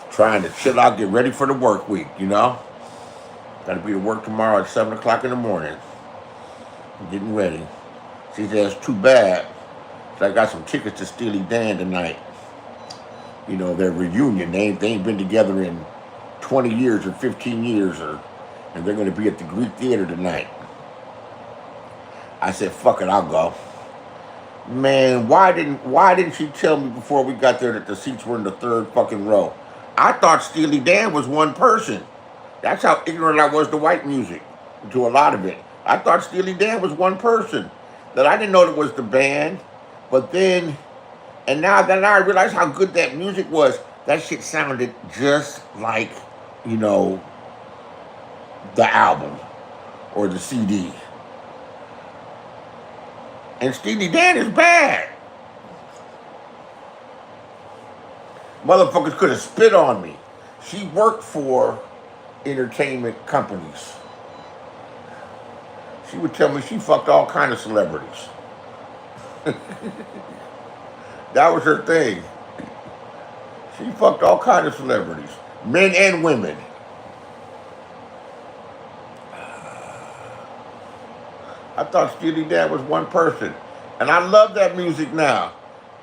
trying to chill out, get ready for the work week, you know? Got to be to work tomorrow at 7 o'clock in the morning. I'm getting ready. She said, it's too bad. So I got some tickets to Steely Dan tonight. You know, their reunion. They ain't been together in 20 years or 15 years, and they're going to be at the Greek Theater tonight. I said, fuck it, I'll go. Man, why didn't she tell me before we got there that the seats were in the third fucking row? I thought Steely Dan was one person. That's how ignorant I was to white music, to a lot of it. I thought Steely Dan was one person. That I didn't know it was the band. But then, and now that I realized how good that music was, that shit sounded just like, you know, the album or the CD. And Steely Dan is bad. Motherfuckers could have spit on me. She worked for entertainment companies. She would tell me she fucked all kind of celebrities. That was her thing. She fucked all kind of celebrities, men and women. I thought Steely Dan was one person. And I love that music now.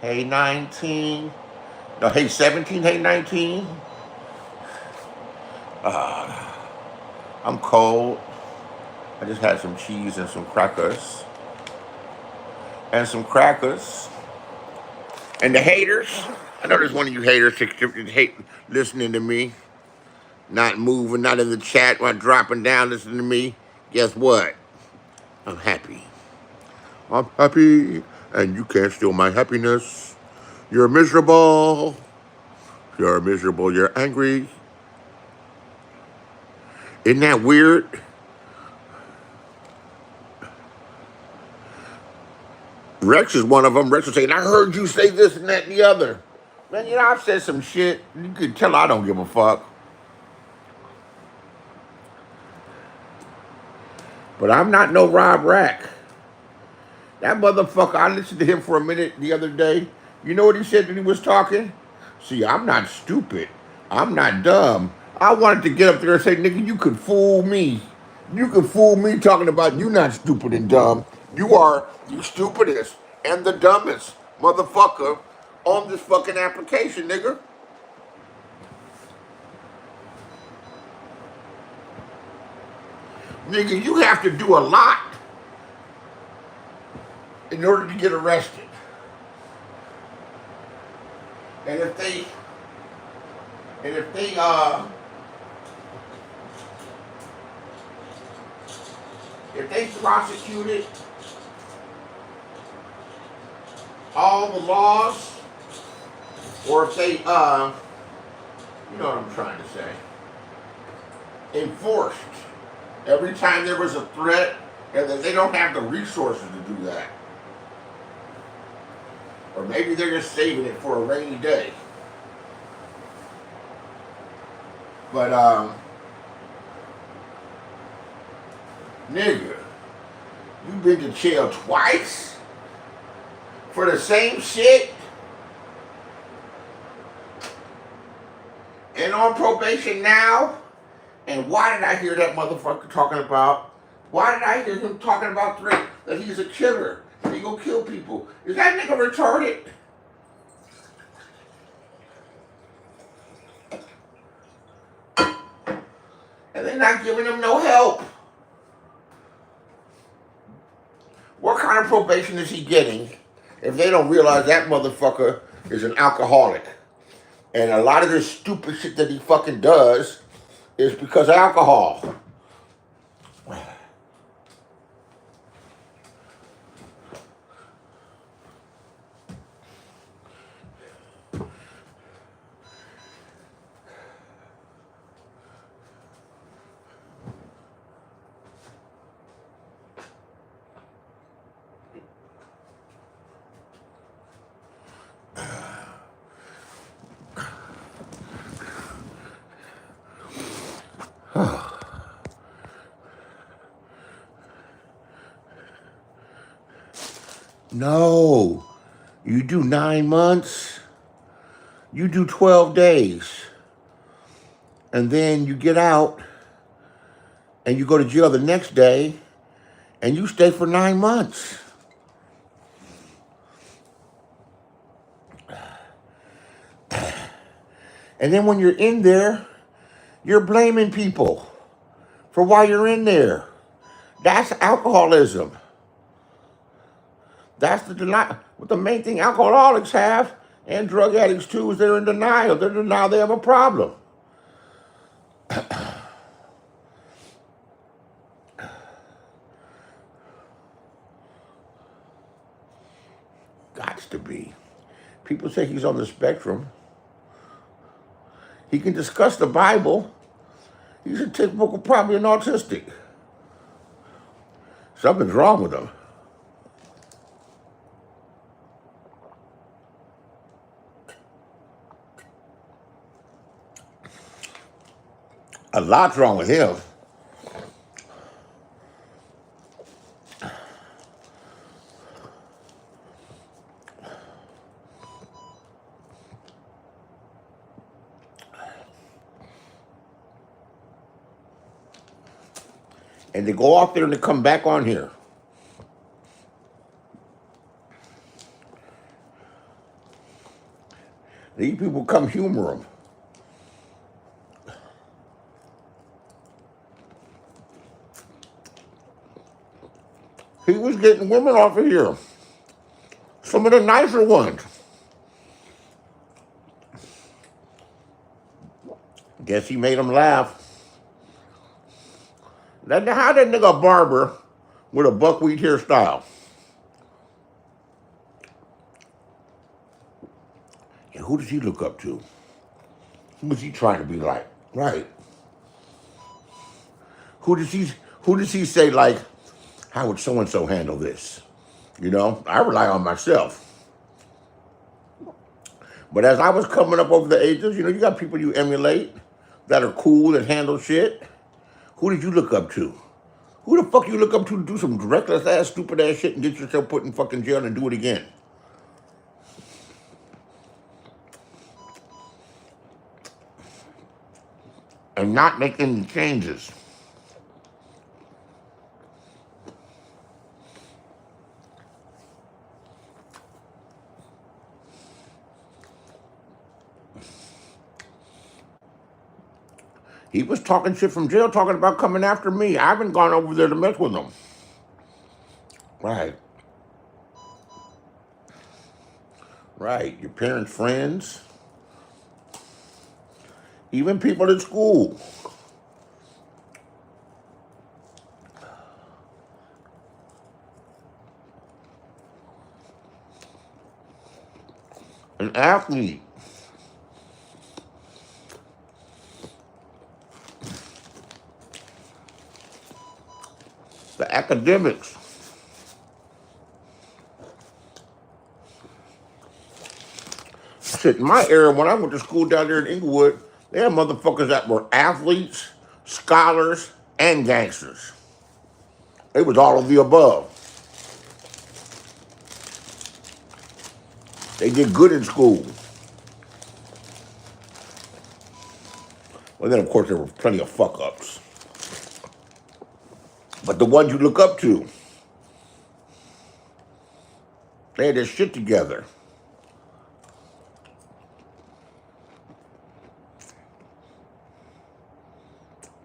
Hey 19. No, hey 17, hey 19. I'm cold. I just had some cheese and some crackers. And some crackers. And the haters. I know there's one of you haters that hate listening to me. Not moving, not in the chat, not dropping down listening to me. Guess what? I'm happy. I'm happy, and you can't steal my happiness. You're miserable. You're miserable. You're angry. Isn't that weird? Rex is one of them. Rex was saying, I heard you say this and that and the other. Man, you know, I've said some shit. You can tell I don't give a fuck. But I'm not no Rob Rack. That motherfucker, I listened to him for a minute the other day. You know what he said when he was talking? See, I'm not stupid. I'm not dumb. I wanted to get up there and say, nigga, you could fool me. You could fool me talking about you not stupid and dumb. You are the stupidest and the dumbest motherfucker on this fucking application, nigga. Nigga, you have to do a lot in order to get arrested. And if they prosecuted all the laws, or if they, you know what I'm trying to say, enforced every time there was a threat, and that they don't have the resources to do that. Or maybe they're just saving it for a rainy day. But, nigga, you've been to jail twice for the same shit? and on probation now. And why did I hear that motherfucker talking about? Why did I hear him talking about that he's a killer? That he gonna kill people? Is that nigga retarded? And they're not giving him no help. What kind of probation is he getting if they don't realize that motherfucker is an alcoholic? And a lot of this stupid shit that he fucking does is because of alcohol. No, you do 9 months, you do 12 days, and then you get out and you go to jail the next day and you stay for 9 months. And then when you're in there, you're blaming people for why you're in there. That's alcoholism. That's the denial. What the main thing alcoholics have, and drug addicts too, is they're in denial. They're in denial they have a problem. Gots to be. People say he's on the spectrum. He can discuss the Bible. He's a typical, probably an autistic. Something's wrong with him. A lot's wrong with him. And they go off there and they come back on here. These people come humor him. He was getting women off of here. Some of the nicer ones. Guess he made them laugh. How that nigga a barber with a buckwheat hairstyle? And who does he look up to? Who is he trying to be like? Right. Who does he say, like, how would so-and-so handle this? You know, I rely on myself. But as I was coming up over the ages, you know, you got people you emulate that are cool, that handle shit. Who did you look up to? Who the fuck you look up to do some reckless ass, stupid ass shit and get yourself put in fucking jail and do it again? And not make any changes. He was talking shit from jail, talking about coming after me. I haven't gone over there to mess with him. Right. Right. Your parents' friends. Even people at school. An athlete. The academics. Shit, in my era, when I went to school down there in Inglewood, they had motherfuckers that were athletes, scholars, and gangsters. It was all of the above. They did good in school. Well, then, of course, there were plenty of fuck-ups. But the ones you look up to, they had their shit together.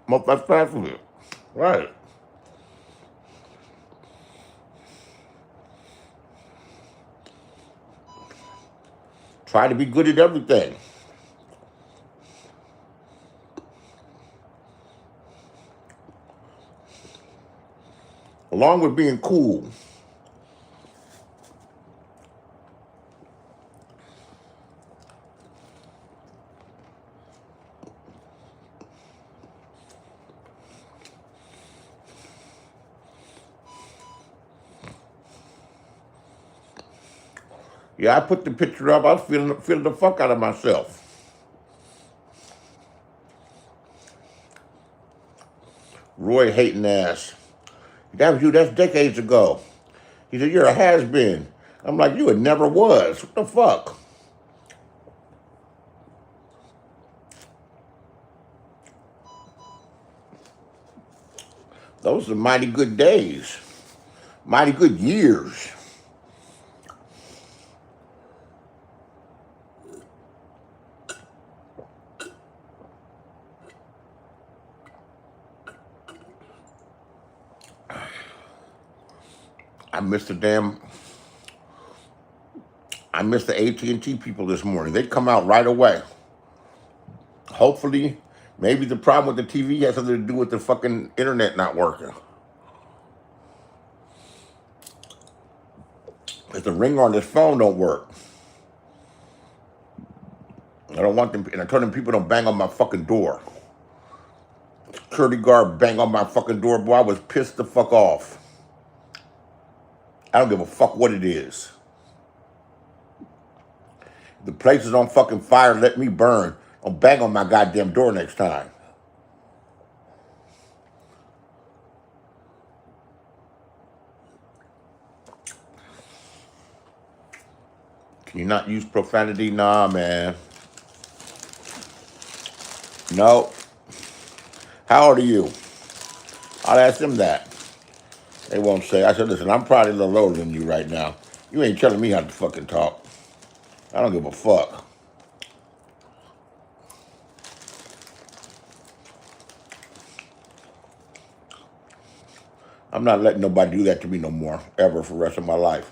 Multifaceted. Right. Try to be good at everything. Along with being cool. Yeah, I put the picture up. I was feeling the fuck out of myself. Roy hating ass. That was you. That's decades ago. He said, you're a has-been. I'm like, you it never was. What the fuck? Those are mighty good days. Mighty good years. I missed the AT&T people this morning. They come out right away. Hopefully, maybe the problem with the TV has something to do with the fucking internet not working. If the ringer on this phone don't work. I don't want them, and I told them people don't bang on my fucking door. Security guard bang on my fucking door, boy, I was pissed the fuck off. I don't give a fuck what it is. The place is on fucking fire, let me burn. Don't bang on my goddamn door next time. Can you not use profanity? Nah, man. No. How old are you? I'll ask them that. They won't say. I said, listen, I'm probably a little older than you right now. You ain't telling me how to fucking talk. I don't give a fuck. I'm not letting nobody do that to me no more, ever, for the rest of my life.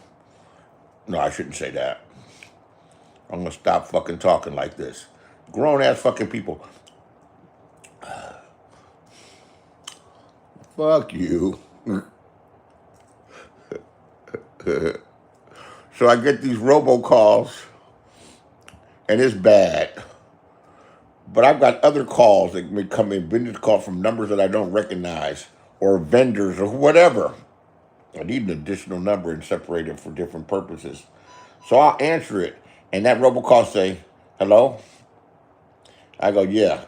No, I shouldn't say that. I'm gonna stop fucking talking like this. Grown ass fucking people. Fuck you. So I get these robocalls, and it's bad. But I've got other calls that may come in, business calls from numbers that I don't recognize, or vendors, or whatever. I need an additional number and separate it for different purposes. So I'll answer it, and that robocall say, hello? I go, yeah.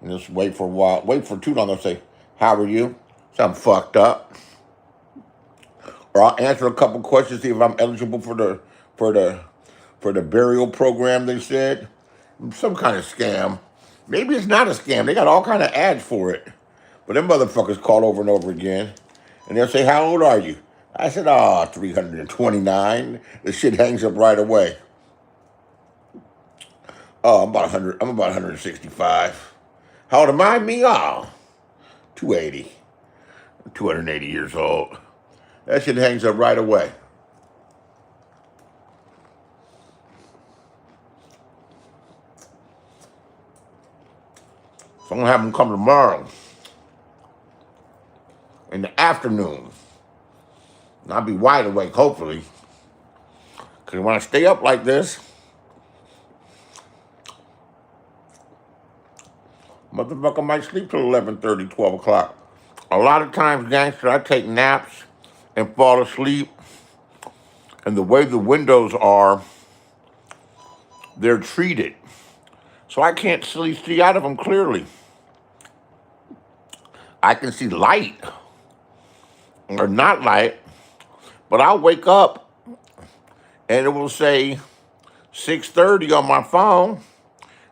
And just wait for a while. Wait for too long. They'll say, how are you? So I'm fucked up. Or I'll answer a couple questions, see if I'm eligible for the burial program, they said. Some kind of scam. Maybe it's not a scam. They got all kind of ads for it. But them motherfuckers call over and over again. And they'll say, how old are you? I said, 329. The shit hangs up right away. Oh, I'm about 100. I'm about 165. How old am I? Me? 280. 280 years old. That shit hangs up right away. So I'm gonna have them come tomorrow in the afternoon. And I'll be wide awake, hopefully. Because when I stay up like this, motherfucker might sleep till 11:30, 12 o'clock. A lot of times, gangster, I take naps and fall asleep. And the way the windows are, they're treated. So I can't see out of them clearly. I can see light or not light, but I'll wake up and it will say 6:30 on my phone,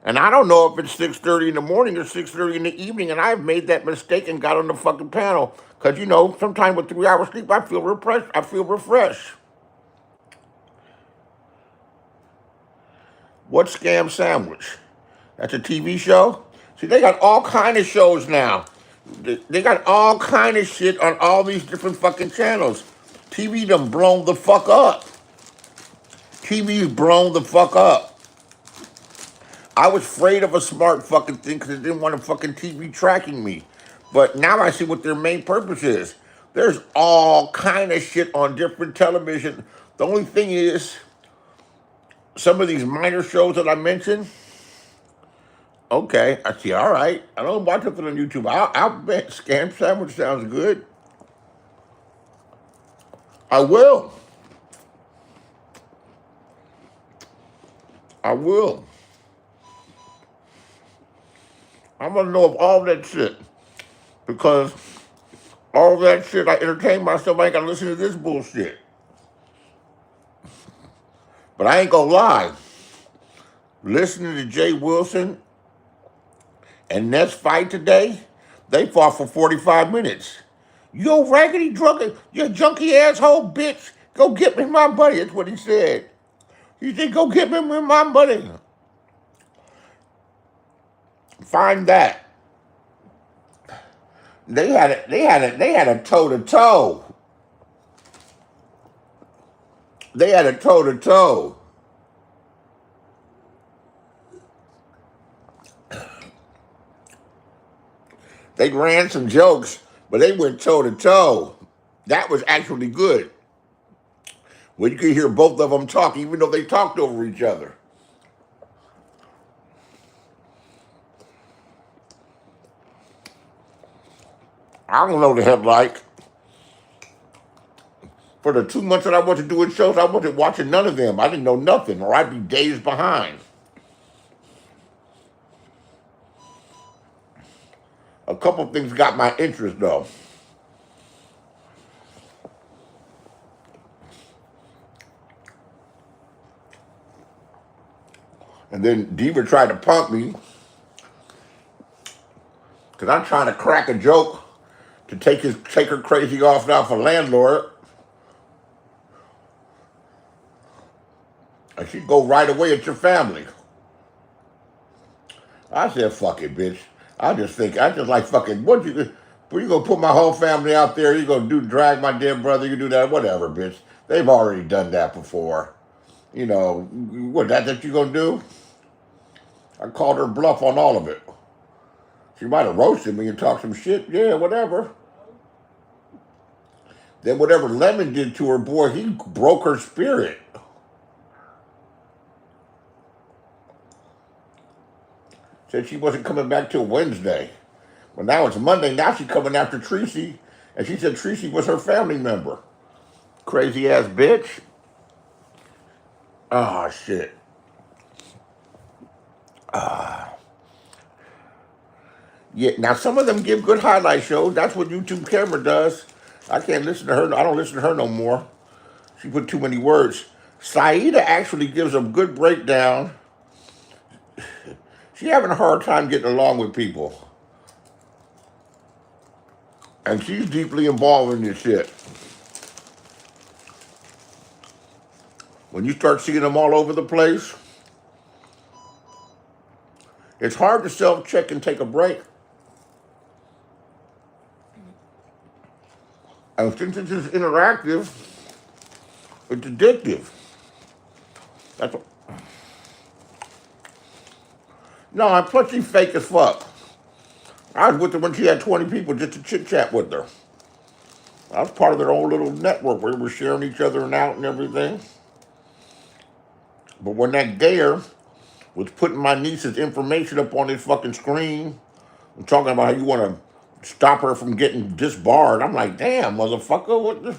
And I don't know if it's 6:30 in the morning or 6:30 in the evening, and I've made that mistake and got on the fucking panel. Cause you know, sometimes with 3 hours sleep, I feel refreshed. I feel refreshed. What Scam Sandwich? That's a TV show? See, they got all kind of shows now. They got all kind of shit on all these different fucking channels. TV done blown the fuck up. TV's blown the fuck up. I was afraid of a smart fucking thing because it didn't want a fucking TV tracking me. But now I see what their main purpose is. There's all kind of shit on different television. The only thing is, some of these minor shows that I mentioned, okay, I see, all right. I don't watch nothing on YouTube. I'll bet Scam Sandwich sounds good. I will. I will. I want to know of all that shit. Because all that shit, I entertain myself. I ain't got to listen to this bullshit. But I ain't going to lie. Listening to Jay Wilson and Ness fight today, they fought for 45 minutes. You raggedy drunken, you junky asshole bitch. Go get me my money. That's what he said. He said, go get me my money. Find that. They had a toe to toe. They had a toe to toe. They ran some jokes, but they went toe to toe. That was actually good. When you could hear both of them talk, even though they talked over each other. I don't know the hell like. For the 2 months that I wasn't doing shows, I wasn't watching none of them. I didn't know nothing, or I'd be days behind. A couple things got my interest though. And then Diva tried to punk me because I'm trying to crack a joke to take her crazy off now for landlord. And she'd go right away at your family. I said, fuck it, bitch. I just like fucking, what you gonna put my whole family out there? You gonna drag my dead brother? You do that, whatever, bitch. They've already done that before. You know, what, that you gonna do? I called her bluff on all of it. She might have roasted me and talked some shit. Yeah, whatever. Then whatever Lemon did to her, boy, he broke her spirit. Said she wasn't coming back till Wednesday. Well, now it's Monday. Now she's coming after Tracy. And she said Tracy was her family member. Crazy ass bitch. Ah, shit. Yeah, now some of them give good highlight shows. That's what YouTube Camera does. I can't listen to her. I don't listen to her no more. She put too many words. Saida actually gives a good breakdown. She having a hard time getting along with people. And she's deeply involved in this shit. When you start seeing them all over the place, it's hard to self-check and take a break. And since it's interactive, it's addictive. That's what. No, and plus she's fake as fuck. I was with her when she had 20 people just to chit-chat with her. I was part of their own little network where we were sharing each other and out and everything. But when that gayer was putting my niece's information up on his fucking screen and talking about how you want to stop her from getting disbarred, I'm like, damn, motherfucker, what this?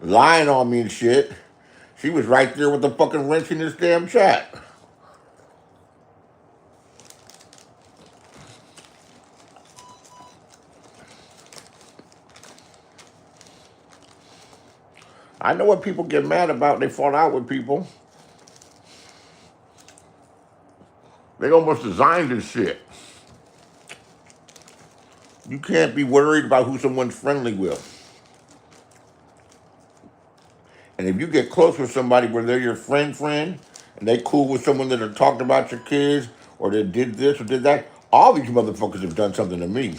Lying on me and shit. She was right there with the fucking wrench in this damn chat. I know what people get mad about. They fall out with people. They almost designed this shit. You can't be worried about who someone's friendly with. And if you get close with somebody where they're your friend, and they cool with someone that are talking about your kids, or that did this or did that, all these motherfuckers have done something to me.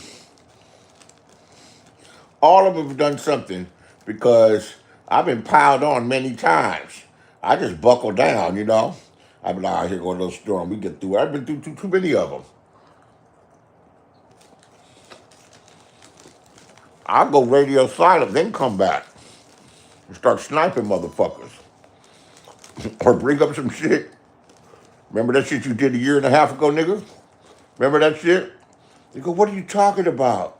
All of them have done something because I've been piled on many times. I just buckle down, you know. I've been out here going to the store and we get through it. I've been through too many of them. I'll go radio silent, then come back and start sniping motherfuckers. Or bring up some shit. Remember that shit you did a year and a half ago, nigga? Remember that shit? You go, what are you talking about?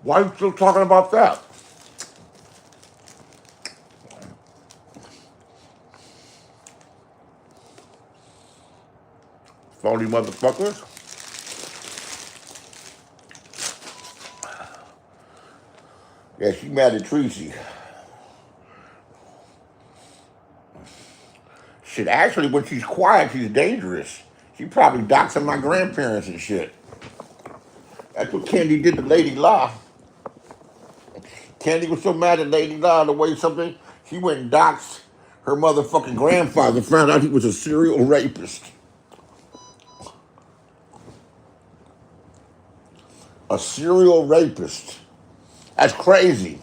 Why are you still talking about that? Phony motherfuckers. Yeah, she mad at Tracy. Shit, actually, when she's quiet, she's dangerous. She probably doxing my grandparents and shit. That's what Candy did to Lady Law. Candy was so mad at Lady Law the way something, she went and doxed her motherfucking grandfather, found out he was a serial rapist. A serial rapist. That's crazy.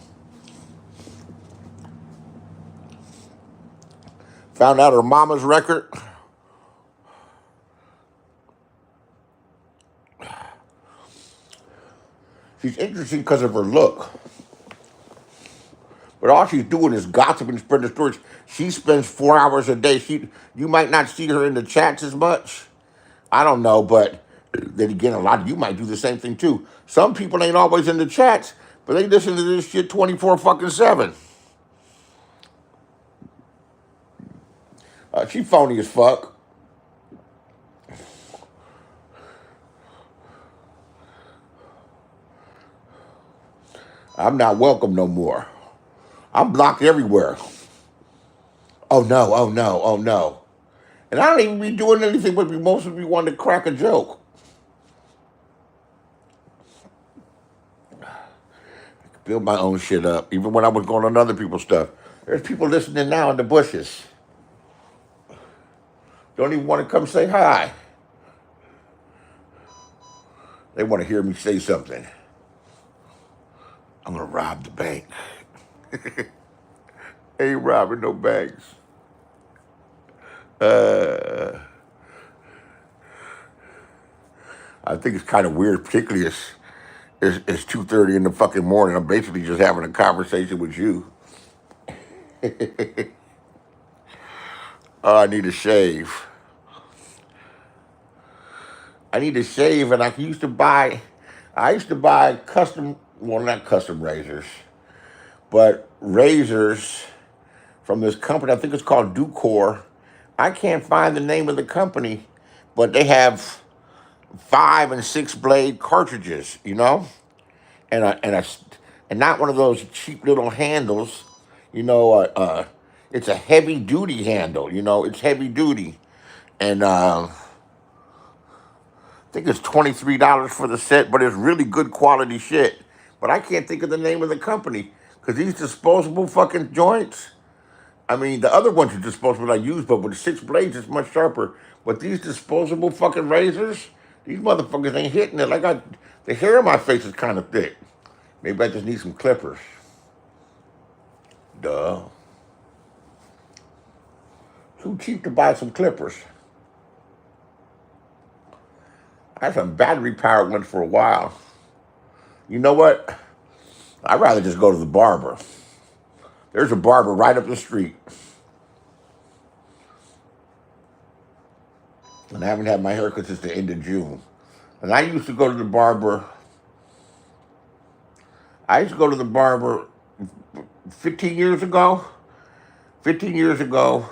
Found out her mama's record. She's interesting because of her look. But all she's doing is gossiping and spreading stories. She spends 4 hours a day. You might not see her in the chats as much. I don't know, but then again, a lot of you might do the same thing too. Some people ain't always in the chats, but they listen to this shit 24/7. She phony as fuck. I'm not welcome no more. I'm blocked everywhere. Oh no, oh no, oh no. And I don't even be doing anything but mostly be wanting to crack a joke. Build my own shit up, even when I was going on other people's stuff. There's people listening now in the bushes. Don't even want to come say hi. They want to hear me say something. I'm going to rob the bank. Ain't robbing no banks. I think it's kind of weird, particularly it's 2:30 in the fucking morning. I'm basically just having a conversation with you. Oh, I need a shave. I need to shave, and I used to buy custom, well, not custom razors, but razors from this company. I think it's called Ducor. I can't find the name of the company, but they have 5 and 6 blade cartridges, you know, and not one of those cheap little handles, you know. It's a heavy duty handle, you know. It's heavy duty, and I think it's $23 for the set, but it's really good quality shit. But I can't think of the name of the company because these disposable fucking joints. I mean, the other ones are disposable I use, but with the 6 blades, it's much sharper. But these disposable fucking razors, these motherfuckers ain't hitting it. The hair on my face is kind of thick. Maybe I just need some clippers. Duh. Too cheap to buy some clippers. I had some battery powered ones for a while. You know what? I'd rather just go to the barber. There's a barber right up the street. And I haven't had my haircut since the end of June. And I used to go to the barber. I used to go to the barber 15 years ago. 15 years ago,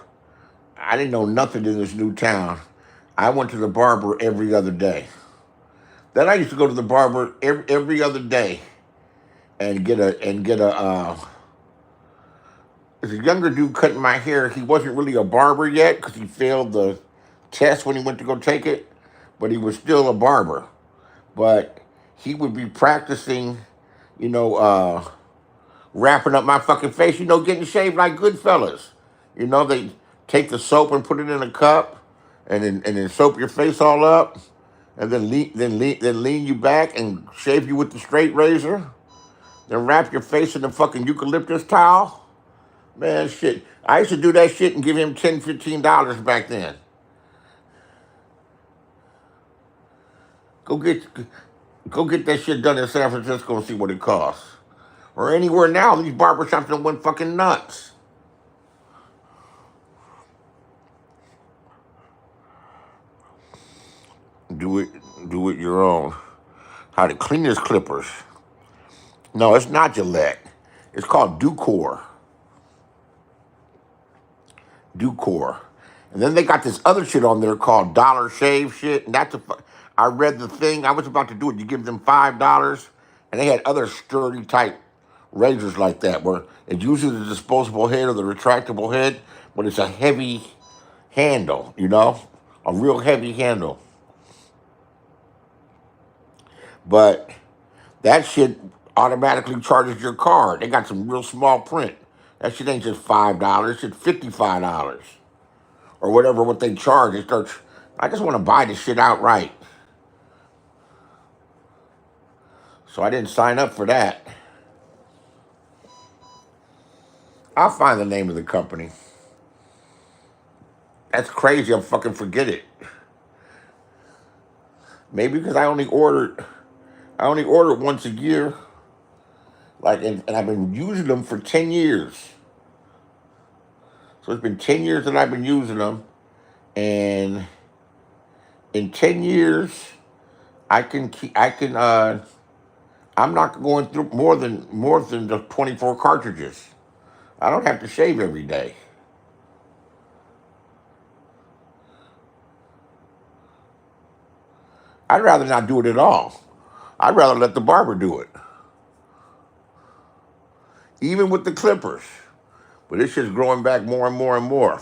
I didn't know nothing in this new town. I went to the barber every other day. Then I used to go to the barber every other day and get a there's a younger dude cutting my hair. He wasn't really a barber yet because he failed the test when he went to go take it, but he was still a barber. But he would be practicing, you know, wrapping up my fucking face, getting shaved like Goodfellas. They take the soap and put it in a cup, and then soap your face all up, and then lean you back and shave you with the straight razor, then wrap your face in the fucking eucalyptus towel. Man, shit. I used to do that shit and give him $10, $15 back then. Go get go get that shit done in San Francisco and see what it costs. Or anywhere now, these barbershops done went fucking nuts. Do it do it your own. How to clean his clippers. No, it's not Gillette. It's called Ducor. Ducor. And then they got this other shit on there called Dollar Shave shit. And I read the thing. I was about to do it. You give them $5. And they had other sturdy type razors like that where it's usually the disposable head or the retractable head, but it's a heavy handle, a real heavy handle. But that shit automatically charges your card. They got some real small print. That shit ain't just $5. It's $55 or whatever what they charge. I just want to buy this shit outright. So I didn't sign up for that. I'll find the name of the company. That's crazy. I'll fucking forget it. Maybe because I only order once a year. And I've been using them for 10 years. So it's been 10 years that I've been using them. And in 10 years, I'm not going through more than the 24 cartridges. I don't have to shave every day. I'd rather not do it at all. I'd rather let the barber do it. Even with the clippers. But it's just growing back more and more and more.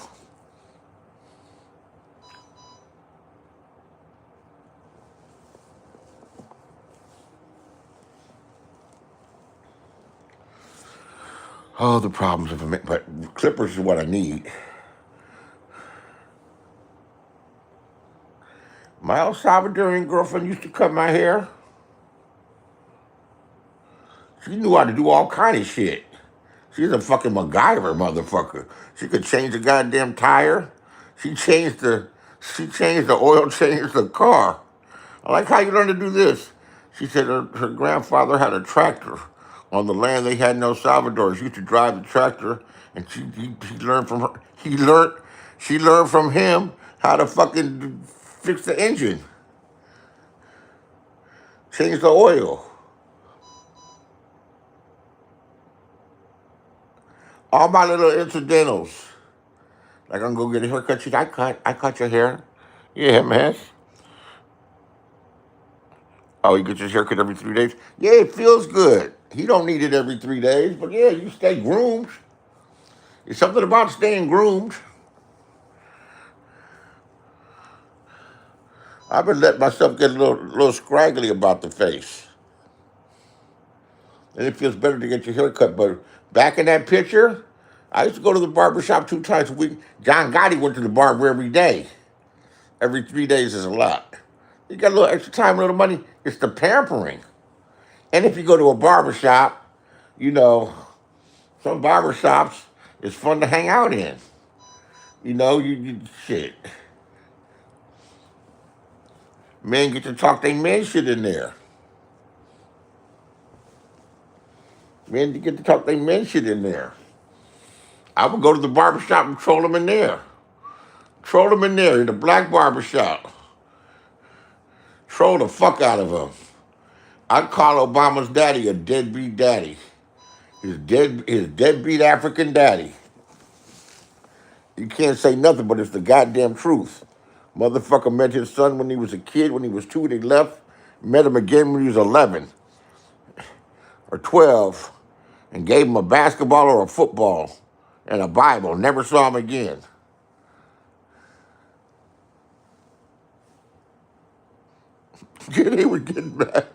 Oh, the problems of it. But clippers is what I need. My El Salvadorian girlfriend used to cut my hair. She knew how to do all kind of shit. She's a fucking MacGyver motherfucker. She could change the goddamn tire. She changed the oil change of the car. I like how you learned to do this. She said her grandfather had a tractor on the land they had in El Salvador. She used to drive the tractor, and he learned from her. She learned from him how to fucking fix the engine, change the oil. All my little incidentals. Like I'm gonna go get a haircut. She's I cut your hair. Yeah, man. Oh, you get your haircut every 3 days? Yeah, it feels good. He don't need it every 3 days, but yeah, you stay groomed. It's something about staying groomed. I've been letting myself get a little scraggly about the face. And it feels better to get your hair cut. But back in that picture, I used to go to the barber shop 2 times a week. John Gotti went to the barber every day. Every 3 days is a lot. You got a little extra time, a little money. It's the pampering. And if you go to a barber shop, you know, some barber shops, it's fun to hang out in. Shit. Men get to talk they men shit in there. Men get to talk they men shit in there. I would go to the barber shop and troll them in there. Troll them in there in the black barber shop. Troll the fuck out of them. I'd call Obama's daddy a deadbeat daddy. His deadbeat African daddy. You can't say nothing, but it's the goddamn truth. Motherfucker met his son when he was a kid. When he was 2, they left. Met him again when he was 11 or 12 and gave him a basketball or a football and a Bible. Never saw him again. Yeah, they were getting mad.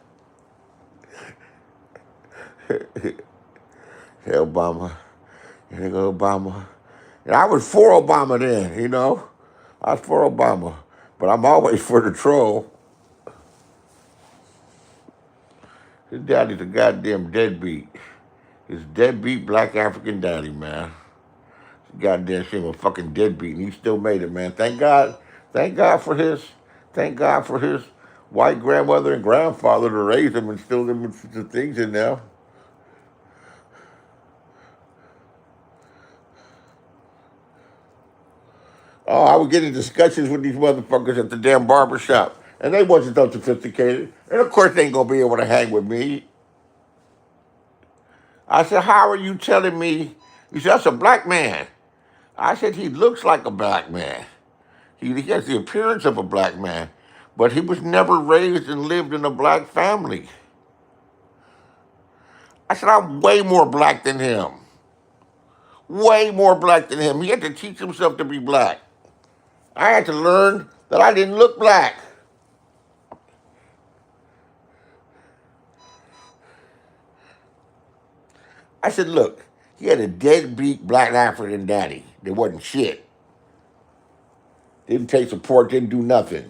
Hey, Obama. Here they go, Obama. And I was for Obama then, you know. I was for Obama. But I'm always for the troll. His daddy's a goddamn deadbeat. His deadbeat black African daddy, man. Goddamn shame, a fucking deadbeat, and he still made it, man. Thank God for thank God for his white grandmother and grandfather to raise him and instill him with the things in there. Oh, I would get in discussions with these motherfuckers at the damn barber shop, and they wasn't so sophisticated. And of course, they ain't gonna be able to hang with me. I said, "How are you telling me?" He said, "That's a black man." I said, "He looks like a black man. He has the appearance of a black man, but he was never raised and lived in a black family." I said, "I'm way more black than him. Way more black than him. He had to teach himself to be black. I had to learn that I didn't look black." I said, "Look, he had a deadbeat black African daddy that wasn't shit. Didn't take support, didn't do nothing.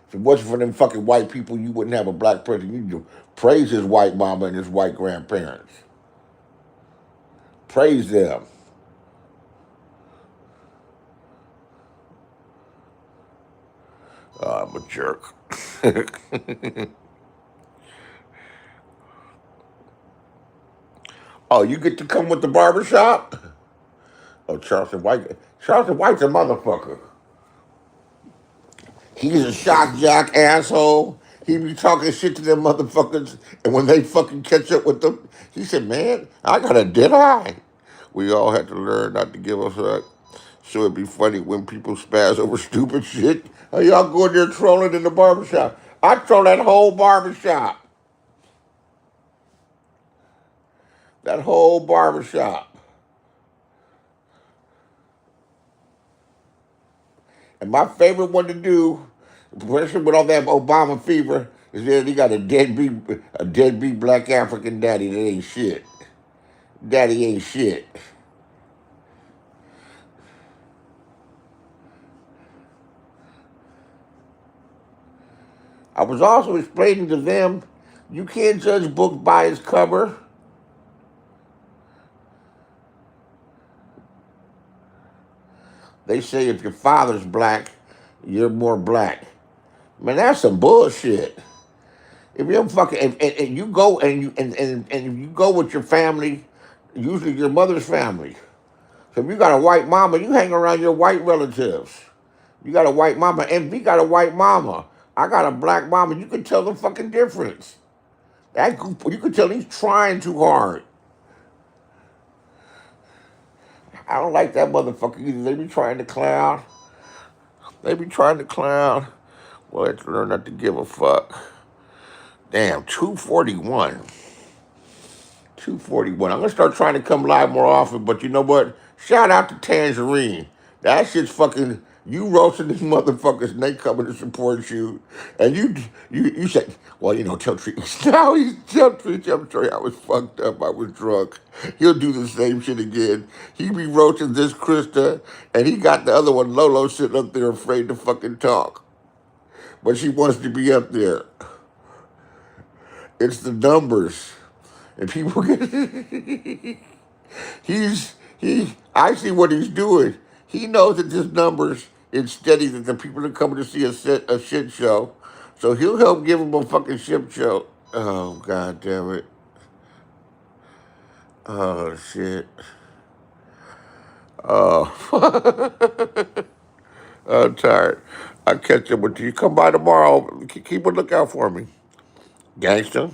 If it wasn't for them fucking white people, you wouldn't have a black person. You praise his white mama and his white grandparents. Praise them." Oh, I'm a jerk. Oh, you get to come with the barbershop? Oh, Charleston White. Charleston White's a motherfucker. He's a shock jock asshole. He be talking shit to them motherfuckers, and when they fucking catch up with them, he said, "Man, I got a dead eye." We all had to learn not to give a fuck. So it'd be funny when people spaz over stupid shit. Oh, y'all go in there trolling in the barbershop. I troll that whole barbershop. That whole barbershop. And my favorite one to do, especially with all that Obama fever, is that he got a deadbeat black African daddy that ain't shit. Daddy ain't shit. I was also explaining to them, you can't judge books by its cover. They say if your father's black, you're more black. Man, that's some bullshit. If you're fucking and you go and you go with your family, usually your mother's family. So if you got a white mama, you hang around your white relatives. You got a white mama, and we got a white mama. I got a black mama. You can tell the fucking difference. You can tell he's trying too hard. I don't like that motherfucker either. They be trying to clown. They be trying to clown. Well, let's learn not to give a fuck. Damn, 241. 241. I'm gonna start trying to come live more often, but you know what? Shout out to Tangerine. That shit's fucking you roasting these motherfuckers and they coming to support you. And you say, well, you know, tell Treat. Now he's tell Treat. I'm sorry, I was fucked up. I was drunk. He'll do the same shit again. He be roasting this Krista, and he got the other one, Lolo, sitting up there afraid to fucking talk. But she wants to be up there. It's the numbers. And people get I see what he's doing. He knows that this numbers is steady, that the people are coming to see a shit show. So he'll help give them a fucking shit show. Oh, god damn it. Oh shit. Oh I'm tired. I'll catch up with you. Come by tomorrow. Keep a lookout for me. Gangster.